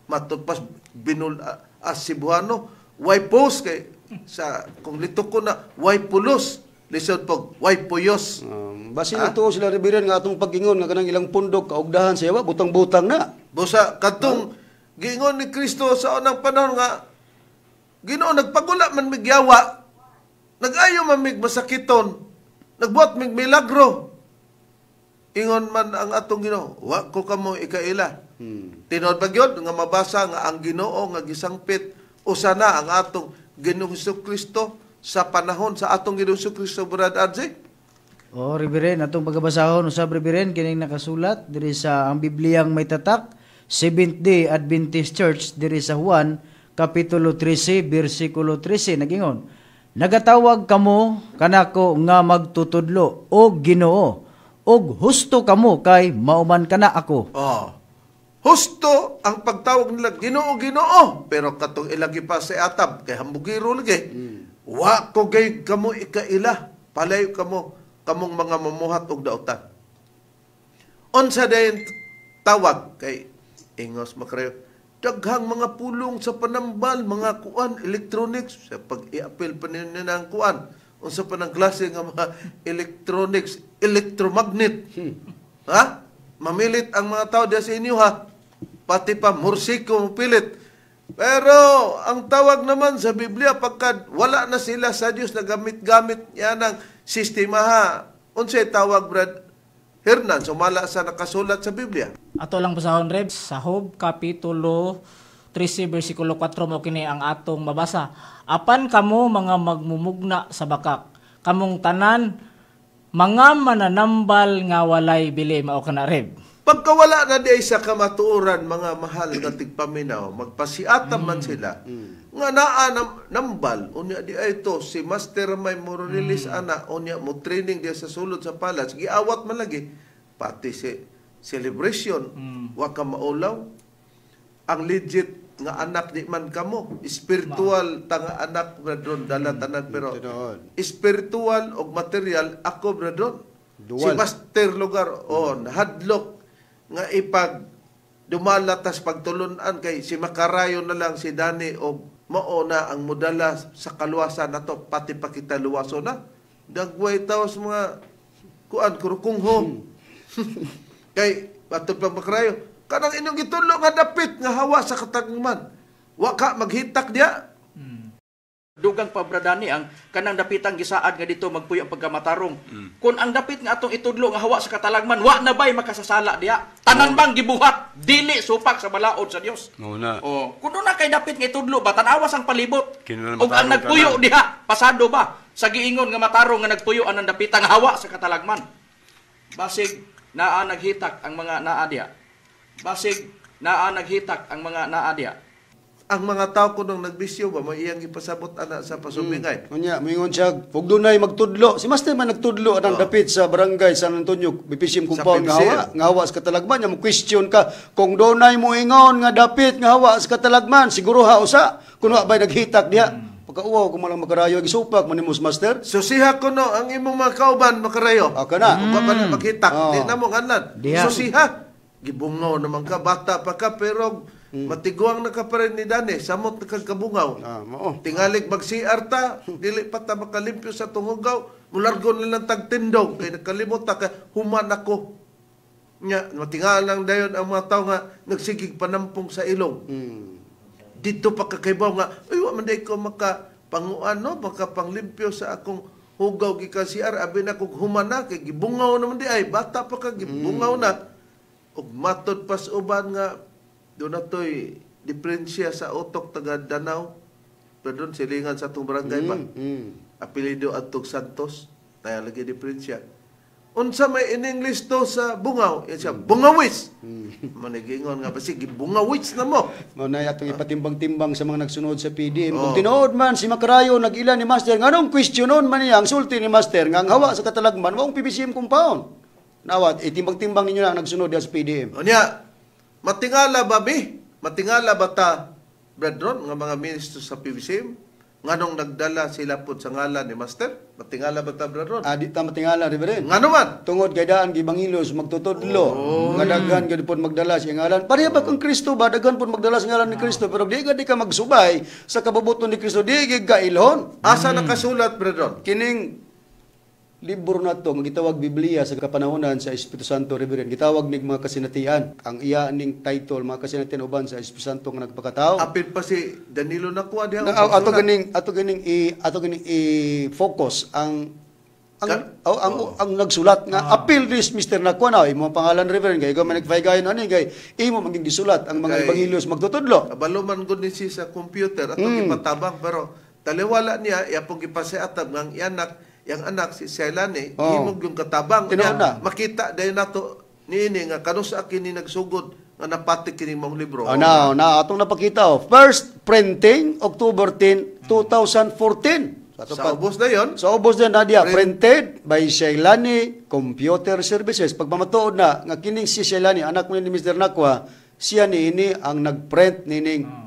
Matud pas binul Cebuano, why post kay sa kung litok ko na why pulos lisod pag why puyos. Basin ito sila ribiran nga atong pag-ingon nga kanang ilang pundok kaugdahan sa yawa butang-butang na. Busa katong giingon ni Kristo sa unang panahon nga Ginoo nagpagula man mig yawa. Nag-ayo man mig masakiton. Nagbuhat mig milagro. Ingon man ang atong Ginoo, wa ko kamo ikaila. Tinod ba gyud nga mabasa nga ang Ginoo nga gisangpit usa na ang atong Ginoong Hesukristo sa panahon sa atong Ginoong Hesukristo, Brad Adze? O, Riberen, atong pagbabasahon usab Riberen kining nakasulat diri sa ang Bibliyang may tatak, Seventh-day Adventist Church diri sa Juan kapitulo 13 bersikulo 13 nagingon, nagatawag kamo kanako nga magtutudlo o Ginoo og husto kamo kay mauman kana ako. Oh. Husto ang pagtawag nila Ginoo Ginoo, pero katong ilagi pa sa atab kay hambugiro lagi. Wa ko gay kamo ikaila, palayo kamo kamong mga mamuhat og dautan. Unsa dayon tawag kay ingos makrayo daghang mga pulong sa panambal, mga kuan electronics sa pag-i-apil pa ninyo ng kuan. Unsa pa ng klase nga mga electronics, electromagnet. Ha? Mamilit ang mga tao diya sa inyo ha. Pati pa mursiko pilit. Pero ang tawag naman sa Biblia pagka wala na sila sa Dios na gamit-gamit yan ang sistema ha. Unsay tawag Brad Hernan sumala sa nakasulat sa Biblia? Ato lang basahon Reb sa Job kapitulo 13 bersikulo 4 mo kini ang atong mabasa. Apan kamo mga magmumugna sa bakak, kamong tanan mga mananambal nga walay bili mao kana Reb. Pagkawala na di sa kamatuoran mga mahal nga tigpaminaw, magpasiatam man sila. Nga naa nambal, unya di ay ito, si Master May Moronilis ana, unya mo training diya sa sulod sa palas, giawat man lagi, pati si celebration, waka maulaw, ang legit nga anak di man kamo, spiritual tanga anak bradron dalatanan, pero spiritual o material ako bradron. Si Master Lugar, hadlok, nga ipag dumalatas pagtulunan kay si Makarayo na lang si Dani o mauna ang mudala sa kaluwasan nato pati pa kita luwaso na dagway taos mga kuan kurukungho kay patod pa Makarayo kanang inyong gitulo nga dapit nga hawa sa katagman wa ka maghitak diya. Dugang pabradani ang kanang dapitang gisaad nga dito magpuyo ang pagkamatarong. Kung ang dapit nga atong itudlo nga hawa sa katalagman, wa na bay makasasala diya. Tanan bang gibuhat, dili supak sa balaod sa Dios. Una. Kung doon na kay dapit nga itudlo ba, tanawas ang palibot. Kinulang O ang nagpuyo diha, pasado ba? Sa giingon nga matarong nga nagpuyo ang dapitang hawa sa katalagman. Basig naa naghitak ang mga naa diya. Basig naa naghitak ang mga naa diya. Ang mga tao ko nung nagbisyo ba, may iyang ipasabot ana sa pasubingay. Unya, mingon siya, huwag doon na magtudlo. Si Master man nagtudlo anang dapit sa barangay San Antonio, Bipisim Compound nga hawa sa katalagman. Yung question ka, kung doon na mo ingon nga dapit nga hawa sa katalagman, siguro ha usa, kung ba'y naghitak diya. Pagkauwaw, kung malang Makarayo, gisupak, manimos Master. Susiha ko no, ang imong mga kauban, Makarayo. Aka na. Kung ba na maghitak, di na mo kanan. Diha. Susiha. Gibungaw naman ka, bata pa ka, pero matiguang na ka pa rin ni Dani, samot na kagkabungaw. Tingalig mag-CR ta, dili pa ta makalimpyo sa tungugaw, mulargo nilang tagtindog, kaya nakalimot ta ka, human ako. Nya, matingal lang dayon ang mga tao nga, nagsigig panampong sa ilong. Dito pa kakaibaw nga, ay, waman day ko makapanguan, no? Makapanglimpyo sa akong hugaw gikan CR, abi na kong human na, kay gibungaw naman di ay, bata pa ka, gibungaw na. Ug matod pas uban nga doon natoy diferensya sa utok taga Danau pero doon silingan sa atong barangay ba apelido atog Santos, tayo lagi diferensya. Unsa may in English to sa bungaw, yan siya, bungawis. Manigingon nga, sige, bungawis na mo. Mao na atong ipatimbang-timbang sa mga nagsunod sa PDM. Kung tinuod man si Macarayo nag-ila ni Master, nganong questionon man niya ang sulti ni Master nga ang hawa sa katalagman waong PBCM compound. Nawat itimbang-timbang ninyo na ang nagsunod sa PDM. Unya, matingala ba bi? Matingala ba ta, brethren, nga mga ministro sa PBCM? Nganong nagdala sila po sa ngalan ni Master? Matingala ba ta, brethren? Di ta matingala, Reverend. Ngano man? Tungod kay daan gibangilos magtutudlo. Nga daghan gid pod magdala sa ngalan. Pareha ba kung Kristo ba daghan pod magdala sa ngalan ni Kristo pero di ka magsubay sa kabubuton ni Kristo di gid ka ilhon. Asa nakasulat, brethren? Kining libro na to nga gitawag Biblia sa kapanahonan sa Espiritu Santo, Reverend. Gitawag ning mga kasinatian. Ang iya ning title mga kasinatian uban sa Espiritu Santo nga nagpakatao. Apil pa si Danilo Nakua diha. Ato ganing i-focus ang nagsulat nga appeal this Mr. Nakua na imo pangalan, Reverend, kay ikaw man nagfaygayon ani kay imo maging gisulat ang mga ebanghelyo magtutudlo. Kabalo man gud ni si sa computer atong ipatabang pero taliwala niya yapong gipasiatab ng yang anak si Selani himog yung katabang niya makita dayon nato niini nga kanusa kini nagsugod nga napatik kini mong libro. Atong napakita first printing October 10, 2014. Sa ubos na yon? Sa ubos na dia printed by Shailani Computer Services. Pagpamatuod na nga kining si Shailani anak mo ni Mr. Nakwa, siya niini ang nagprint nining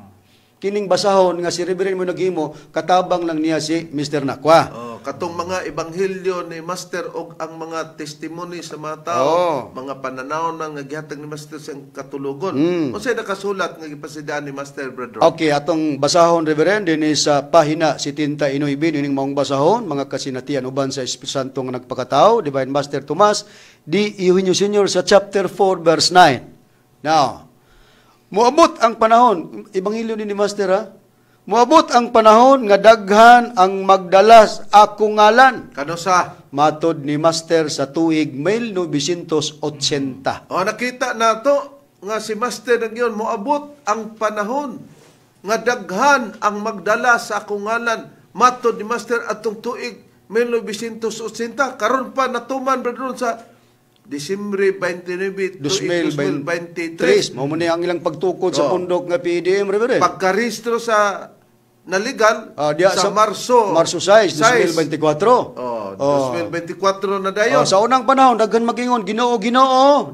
kining basahon nga si Reverend mo naghimo katabang lang niya si Mr. Nakwa. Katong mga ebanghelyo ni Master og ang mga testimony sa mga tao, mga pananaw na nga gihatag ni Master sa katulugon. Unsay nakasulat nga gipasidaan ni Master, brother? Okay, atong basahon, Reverend, din sa pahina 79 ining maong basahon, mga kasinatian uban sa Espiritu Santo nga nagpakatao, Divine Master Tomas, di Eugenio Senior sa chapter 4 verse 9. Now, muabot ang panahon, ebanghelyo ni Master ha? Muabot ang panahon nga daghan ang magdalas akong ngalan. Kano sa? Matod ni Master sa tuig 1980. Nakita nato nga si Master nagyon muabot ang panahon nga daghan ang magdalas sa akong ngalan. Matod ni Master atong tuig 1980. Karon pa natuman bro sa Disyembre 29, 2023. Mao man ang ilang pagtukod sa pundok nga PDM, Reverend. Pagkarehistro sa naligal sa Marso 6, 2024. 2024 na dayon. Sa unang panahon daghan magingon Ginoo,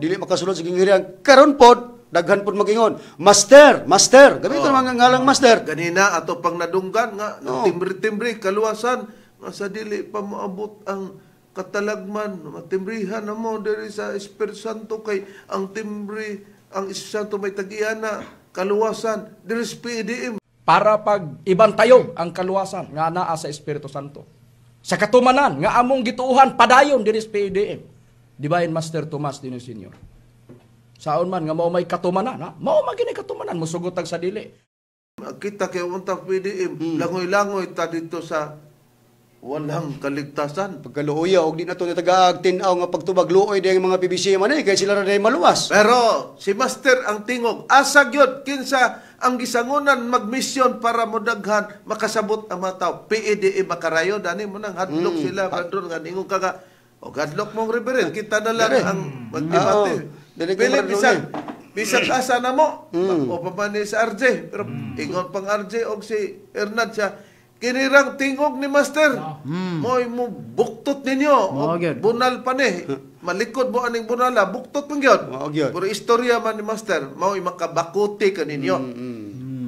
dili makasulod sa ginghirian. Karon pod daghan pod magingon Master. Gamiton mga ngalang Master. Ganina ato pang nadunggan nga timbre-timbre kaluwasan nga sa dili pa moabot ang katalagman, matimbrihan na mo diri sa Espiritu Santo kay ang timbre, ang Espiritu Santo may tag-iyana, kaluwasan diri sa PDM. Para pag ibantayo ang kaluwasan nga naa sa Espiritu Santo. Sa katumanan nga among gituuhan padayon diri sa PDM. Divine Master Tomas Dino Senior. Saon man nga mao may katumanan, ha? Mao magini katumanan musugotag sa dili. Kita kay untang PDM, langoy-langoy ta dito sa walang kaligtasan. Pagkaluoya og di na to nitagaag tin-aw nga pagtubag luoy dayang mga PBC man kay sila ra day maluwas. Pero si Master ang tingog asa gyud kinsa ang gisangunan magmisyon para modaghan makasabot ang mga tao. PDM Macarayo dani mo nang hadlok sila padron nga ingon ka hadlok mong Reverend kita na lang ang magdebate. Pili bisag asa na mo o pamani sa RJ pero ingon pang RJ og si Hernad siya kinirang tingog ni Master. Mo'y mo buktot ninyo. Bunal pa ni. Malikod mo aning bunala. Buktot mong yun. Pero istorya man ni Master, mo'y makabakuti ka ninyo.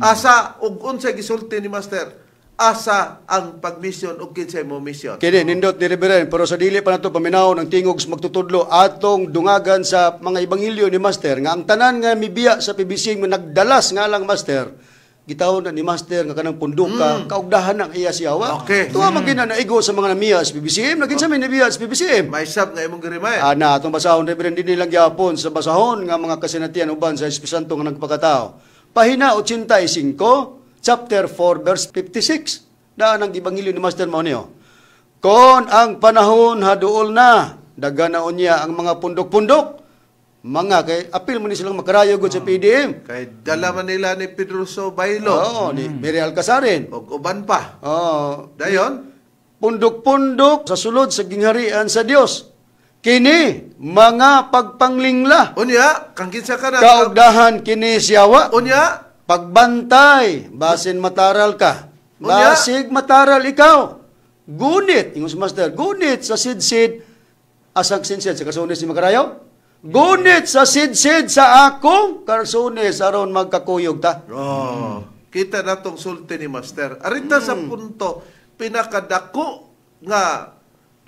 Asa, ug unsay gisulti ni Master, asa ang pagmisyon o kinsay mo misyon. Kini, nindot ni Reverend, pero sa dili pa na ito paminaw ng tingog magtutudlo atong dungagan sa mga ebanghelyo ni Master, nga ang tanan nga mibiya sa PBC nga nagdalas nga lang Master, gitawon na ni Master nga kanang punduka, kaugdahan ang iya siyawa. Okay. Tuwa man ginanaigo sa mga namiya sa PBCM, naging sa namiya sa PBCM. May sab nga imong girimay. Atong basahon, Reverend, din nilang gyapon sa basahon nga mga kasinatian uban sa Espiritu Santo nga nagpakatao. Pahina 85, chapter 4, verse 56. Daan ang ebanghelyo ni Master mao niyo. Kon ang panahon haduol na, daga na unya ang mga pundok-pundok, mga kay apil mo ni silang makarayo gud sa PDM. Kay dala man nila ni Pedro Bailo. Ni Mary Alcasarin. O uban pa. Dayon, pundok-pundok sa sulod sa gingharian sa Dios. Kini mga pagpanglingla. Unya, kang kinsa ka na. Kaugdahan kini siyawa. Unya, Pagbantay, basin mataral ka. Unya. Basig mataral ikaw. Gunit, ingon si Master, gunit sa sidsid, asang sinsid sa kasunis ni Makarayaw? Gunit sa sidsid sa akong kasunis aron magkakuyog ta. kita natong sulti ni Master. Arita sa punto, pinakadako nga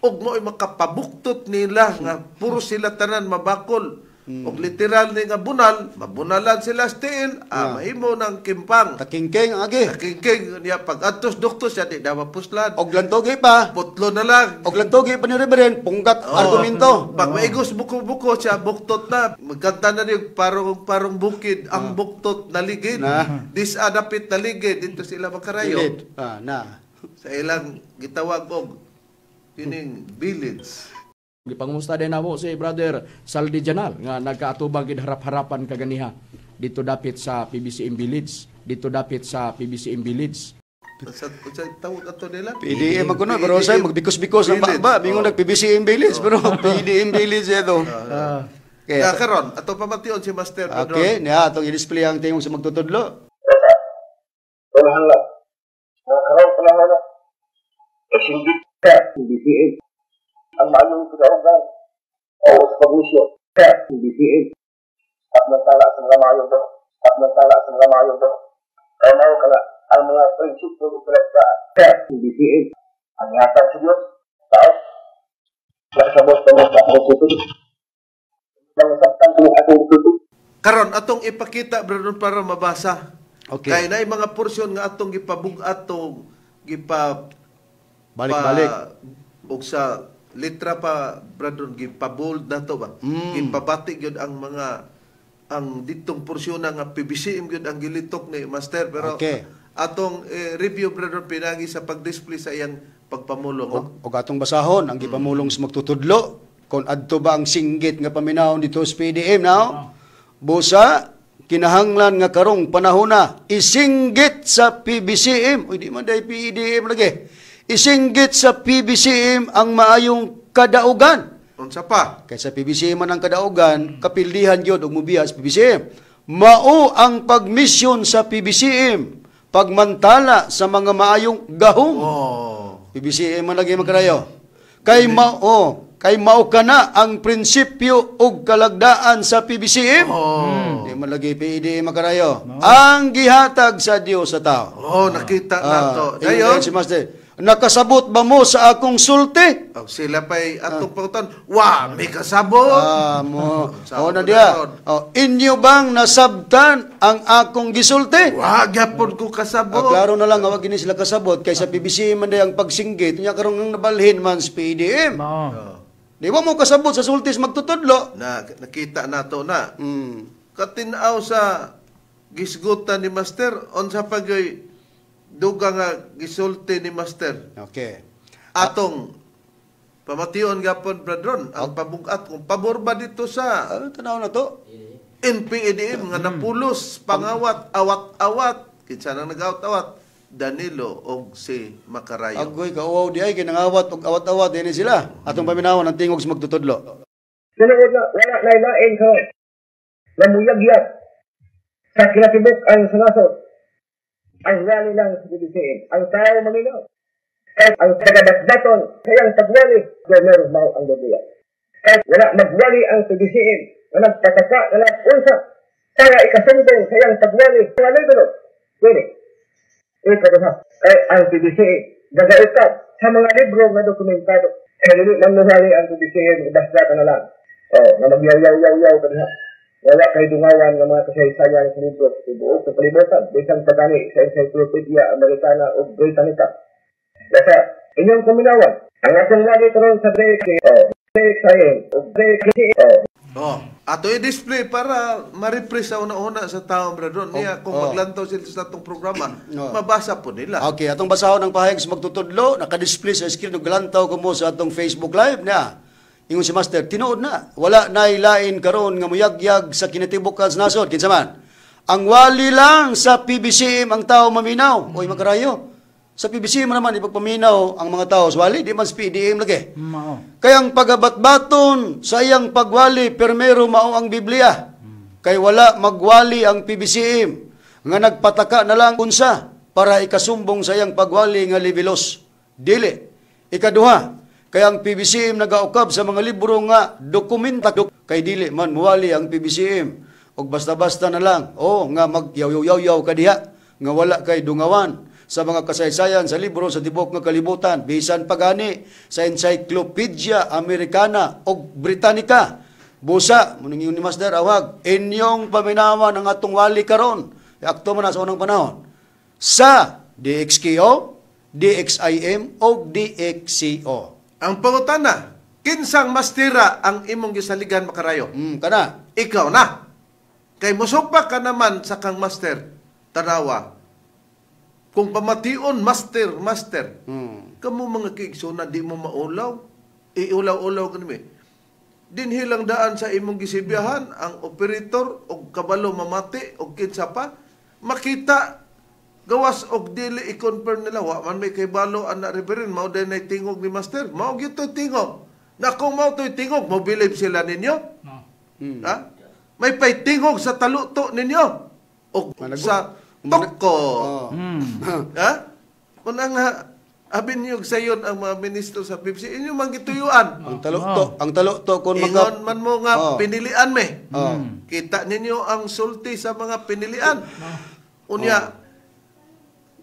og mo'y makapabuktot nila nga puro sila tanan mabakol. Og literal ni nga bunal, mabunalan sila still, mahimo ng kimpang. Takingking ang agi. Nakingking niya pag atos doktor siya di na mapuslan. Og lantogi pa. Putlo na lang. Og lantogi pa ni Reverend, punggat argumento. Pag maigos buko-buko siya, buktot na. Magkanta na rin, parang bukid, ang buktot na ligid. Disadapit na ligid, dito sila makarayo. Bilid. Na. Sa ilang gitawag og kining village. Gipangumusta din namo si Brother Saldi Janal nga nagkaatubang gid harap-harapan kaganiha dito dapit sa PBCM Village, dito dapit sa PBCM Village. Sa tawag ato nila? PDM magkuno pero say magbikos-bikos ang ba mingon nag-PBCM Village pero PDM Village ito. Kaya karon ato pamation si Master Pedro. Okay, niya atong i-display ang tingog sa magtutudlo. Panahala. Karon panahala. Singgit ka PBCM. Ang maayong pinaugan o sa pagmisyon sa BCA at magtala sa mga maayong to ay maayong kala ang mga prinsipyo ng kolekta sa BCA ang yatang sa Diyos tao nasabot na mga konstitusi mga sabtan ng atong tutup. Karon atong ipakita bro para mabasa. Okay. Kaya na mga porsyon nga atong gipabug-at atong balik-balik og sa litra pa bradon gipabold nato ba gipabati gyud ang mga ang ditong porsyon nga PBCM gyud ang gilitok ni Master pero atong review bradon pinagi sa pag-display sa iyang pagpamulong og atong basahon ang gipamulong sa magtutudlo kon adto ba ang singgit nga paminawon dito sa PDM now busa kinahanglan nga karong panahona isinggit sa PBCM uy di man day PDM lagi isinggit sa PBCM ang maayong kadaugan. Unsa pa? Kaysa PBCM man ang kadaugan, kapildihan gyud og mobiya sa PBCM. Mao ang pagmisyon sa PBCM, pagmantala sa mga maayong gahom. PBCM man lagi magkarayo. Kay mao kana ang prinsipyo ug kalagdaan sa PBCM. Di man lagi PDM magkarayo. Ang gihatag sa Dios sa tao. Nakita nato. Dayon si Master. Nakasabot ba mo sa akong sulti? Sila pa'y atong pangutan, may kasabot. Na dia. Inyo bang nasabtan ang akong gisulti? Gyapon ko kasabot. Klaro na lang, wag gini sila kasabot. Kaysa PBCM man day ang pagsinggit, niya karong nabalhin man sa PDM. Di ba mo kasabot sa sulti sa magtutudlo? Nakita nato na. Katinaw sa gisgutan ni Master, on sa pagay duga nga gisulti ni Master. Okay. Atong pamation gapon bradron ang pabug-at kung pabor ba dito sa tanaw na to. NPADM nga napulos pangawat awat-awat kinsa nang nag-awat-awat Danilo og si Makarayo. Agoy kauwaw di ay kinangawat og awat-awat dinhi sila. Atong paminawon ang tingog sa magtutudlo. Sunod na wala lain ko. Namuyag-yag sa kinatibok ang sangasot. Ang rally lang sa PBCM, ang tao maminaw. At ang tagadasdaton, kayang pagwali, meron mau ang dobiya. At wala magwali ang PBCM, wala pataka, wala unsa. Kaya ikasumbong kayang pagwali, wala doon. Pwede. Ikaduha, ay ang PBCM, gagaitat sa mga libro na dokumentado. Hindi manuhali ang PBCM, dasdatan na lang. Na magyaw-yaw-yaw kaduha. Wala kay dungawan ng mga kasaysayan sa libro sa tibuok sa palibutan, bisang pagani sa Encyclopedia Americana o Britannica. Kasi inyong kuminawan, ang atong lagi karon sa break science o break ato i-display para ma-refresh sa una-una sa taong bradron niya kung maglantaw sila sa atong programa, mabasa po nila. Okay, atong basahon ng pahayag sa magtutudlo, naka-display sa screen ug lantaw ko mo sa atong Facebook Live na. Ingon si Master, tinuod na. Wala na ilain karon nga muyagyag sa kinatibukan sa nasod. Kinsa man? Ang wali lang sa PBCM ang tao maminaw. Oy, magkarayo. Sa PBCM naman, ipagpaminaw ang mga tao. Wali, di man sa PDM lagi. Mao. Kayang pagabat-baton sa iyang pagwali, permero mao ang Biblia. Kay wala magwali ang PBCM. Nga nagpataka na lang unsa para ikasumbong sa iyang pagwali nga libilos. Dili. Ikaduha, kayang PBCM nagaukab sa mga libro nga dokumenta kay dili man muwali ang PBCM. Og basta-basta na lang, nga magyaw-yaw-yaw ka diha, nga wala kay dungawan sa mga kasaysayan sa libro sa tibok nga kalibutan, bisan pagani sa Encyclopedia Americana o Britannica. Busa, muning ni Master awag, inyong paminawan ang atong wali karon. Akto man sa unang panahon. Sa DXKO, DXIM o DXCO. Ang pangutana, kinsang mastira ang imong gisaligan makarayo? Kana. Ikaw na. Kay musupak ka naman sa kang master, tanawa. Kung pamation, master. Kamu mga kiigsuna, di mo maulaw. Iulaw-ulaw ka namin. Dinhilang daan sa imong gisibyahan, ang operator, o kabalo mamati, o kinsa pa, makita, gawas og dili i-confirm nila, wa man may kay balo anak referin, mao din ay tingog ni master. Mao gito tingog. Na kung mao to'y tingog, mo believe sila ninyo? No. Ha? May pay tingog sa taluto ninyo. O sa toko. Ha? Kung ang abin niyo sayon ang mga ministro sa PBC, inyo man gituyuan. Ang talukto kung Ingon man mo nga pinilian me. Kita ninyo ang sulti sa mga pinilian. Unya,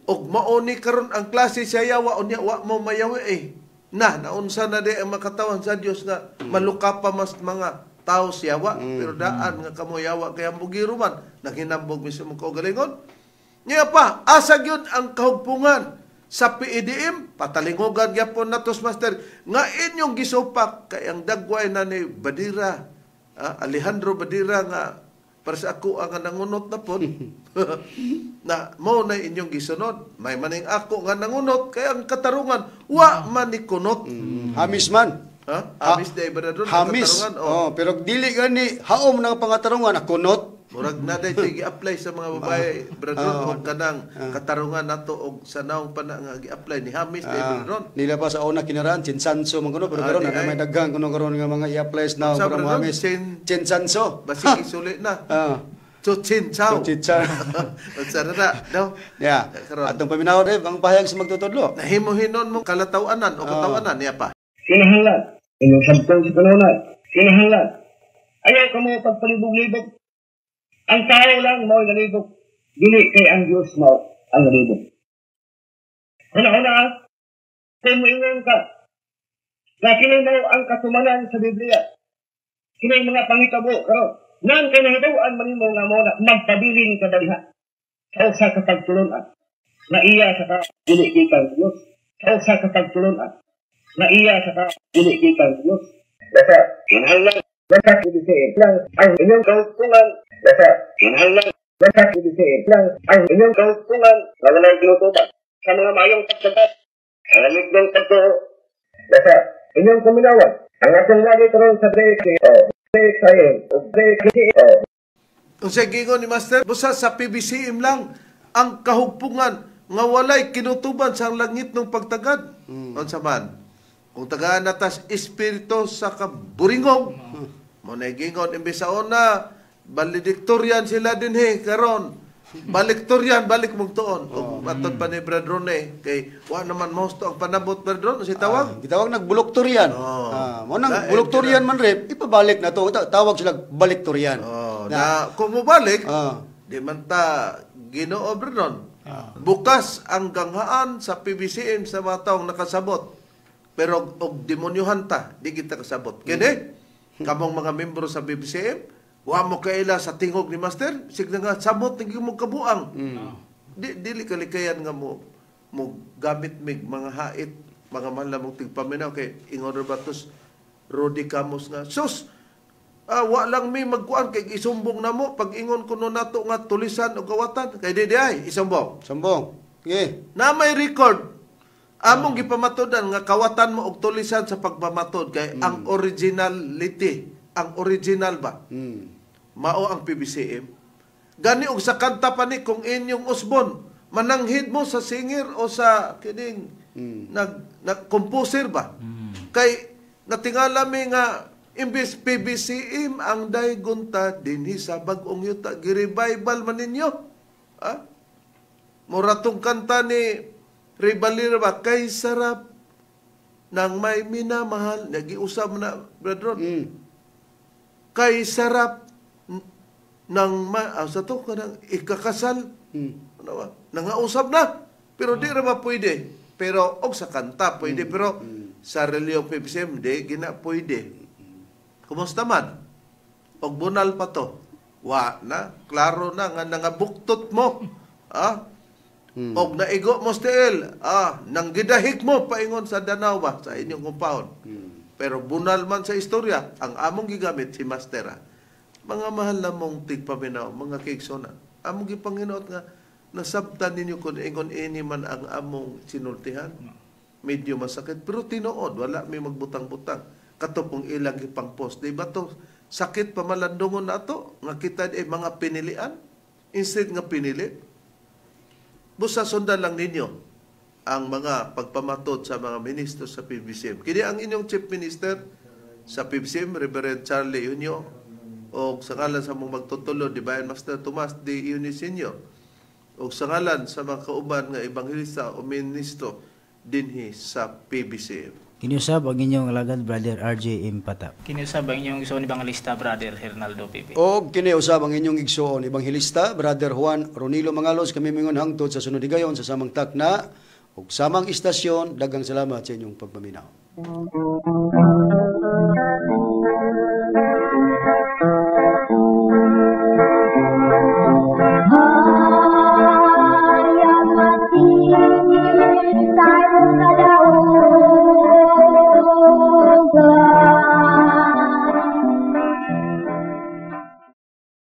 og mauni karon ang klase sa yawa, unya wa mo mayawi naunsa na di ang makatawan sa Dios nga maluka pa mas mga tao siyawa, pero daan nga kamo yawa kaya mugiruman, naghinambog mismo ko galingon. Niya pa, asag yun ang kahugpungan sa PDM, patalingogan gyapon natos master, nga inyong gisupak kay ang dagway na ni Badira, Alejandro Badira nga para sa ako ang nangunot na po, na mo na inyong gisunod. May maning ako nga nangunot, kaya ang katarungan, wa man ni kunot. Hamis man. Hamis na iba na doon. Hamis. Pero dili gani, haom ng pangatarungan, akunot. Murag na dahil i-apply sa mga babae, brother, o kanang katarungan nato o sa naong pana nga i-apply ni Hamis na brother. Nila pa sa una kinaraan, Chinsanso, mga pero karon na may daghan kuno karon nga mga i-apply na para mo Hamis. Chinsanso. Basig isulit na. So, Chinsaw. Magsara na. No? Yeah. Atong paminaw rin, ang pahayag sa magtutudlo. Nahimuhinon mo kalatawanan o katawanan niya pa. Kinahanglan. Inyong sabtong sa kanunan. Kinahanglan. Ayaw ka mo pagpalibog-libog. Ang tao lang mo nalibog. Dili kay ang Diyos mo ang nalibog. Una-una, kung moingon ka, na kini mo ang katumanan sa Biblia. Kini mga pangitabo, karon. Nang kinahidawaan man mo nga mo na magpabiling ka daliha. Sa usa ka pagtulunan. Na iya sa ka dili kang Diyos. Sa usa ka pagtulunan. Na iya sa ka dili kang Diyos. Basta, kinahanglan. Basta, ibisiin lang ang inyong kautungan. Basta, kinahanglan. Basta, ibisiin lang ang inyong kautungan na walang tinutupan. Sa mga mayong pagsabat. Alamig ng pagtuho. Basta, inyong kuminawan. Ang atong lagi karon sa DXO. Kung sa gingon ni Master, busa sa PBCM lang ang kahugpungan nga walay kinutuban sa langit ng pagtagad. Unsa man? Kung tagaan natas espiritu sa kaburingog, mo na gingon imbes sa una, valedictorian sila din karon. Baliktorian, balik mong tuon. O matod pa ni Brad Rone, kay wa naman mosto ang panabot Brad Rone, si tawag? Gitawag nagbuloktorian. Mo nang buloktorian man rep, ipabalik na to. Tawag sila baliktorian. Na kung mabalik, di man ta Ginoo Brad Rone. Bukas ang ganghaan sa PBCM sa mga taong nakasabot. Pero og demonyohan ta, di kita kasabot. Kini, kamong mga membro sa PBCM, wa mo kaila sa tingog ni Master, sigla nga sabot ng mo kabuang. Dili kalikayan nga mo gamit mig mga hait, mga malamong tigpaminaw kay ingon batos Rodi Camus nga. Sus, wa lang mi magkuan kay isumbong na mo pag ingon kuno nato nga tulisan o kawatan kay di ay isumbong. Sumbong. Okay. Na may record. Among gipamatudan nga kawatan mo og tulisan sa pagpamatod kay ang originality, ang original ba? Mao ang PBCM. Gani og sa kanta pa ni kung inyong usbon, mananghid mo sa singer o sa kining nag-composer ba? Kay natingala mi nga imbis PBCM ang daygunta dinhi sa bag-ong yuta gi-revival man ninyo. Ha? Muratong kanta ni Ray Valera ba kay sarap nang may minamahal nagiusab na brethren. Kay sarap nang sa to kanang ikakasal. Ano ba? Nangausap na. Pero di ra ba pwede. Pero og sa kanta pwede pero sa reliyong PBCM di gina pwede. Kumusta man? Og bunal pa to. Wa na, klaro na nga nangabuktot mo. Og naigo mo still. Nang gidahik mo paingon sa Danau ba sa inyong compound. Pero bunal man sa istorya, ang among gigamit si Mastera. Mga mahal na mong tigpaminaw, mga kaigsonan. Among gipanginoot nga nasabtan ninyo kung ingon ini man ang among sinultihan. Medyo masakit pero tinuod, wala may magbutang-butang. Katopong ilang ipang post. Di ba to sakit pamalandungon na to? Nga kita mga pinilian? Instead nga pinili? Busa sundan lang ninyo ang mga pagpamatod sa mga ministro sa PBCM. Kini ang inyong chief minister sa PBCM, Reverend Charlie Unyo, o sa ngalan sa mong magtutulo, Divine Master Tomas D. Eunicenio, o sa ngalan sa mga kauban nga ebanghelista o ministro dinhi sa PBCM. Kiniusab ang inyong alagad Brother RJ.M. Patak. Kiniusab ang inyong igsoon ebangelista Brother Hernaldo Pipi. O kiniusab ang inyong igsoon ebanghilista Brother Juan Ronilo Mangalos, kami mingon hangtod sa sunod higayon sa samang takna ug samang istasyon. Daghang salamat sa inyong pagpaminaw.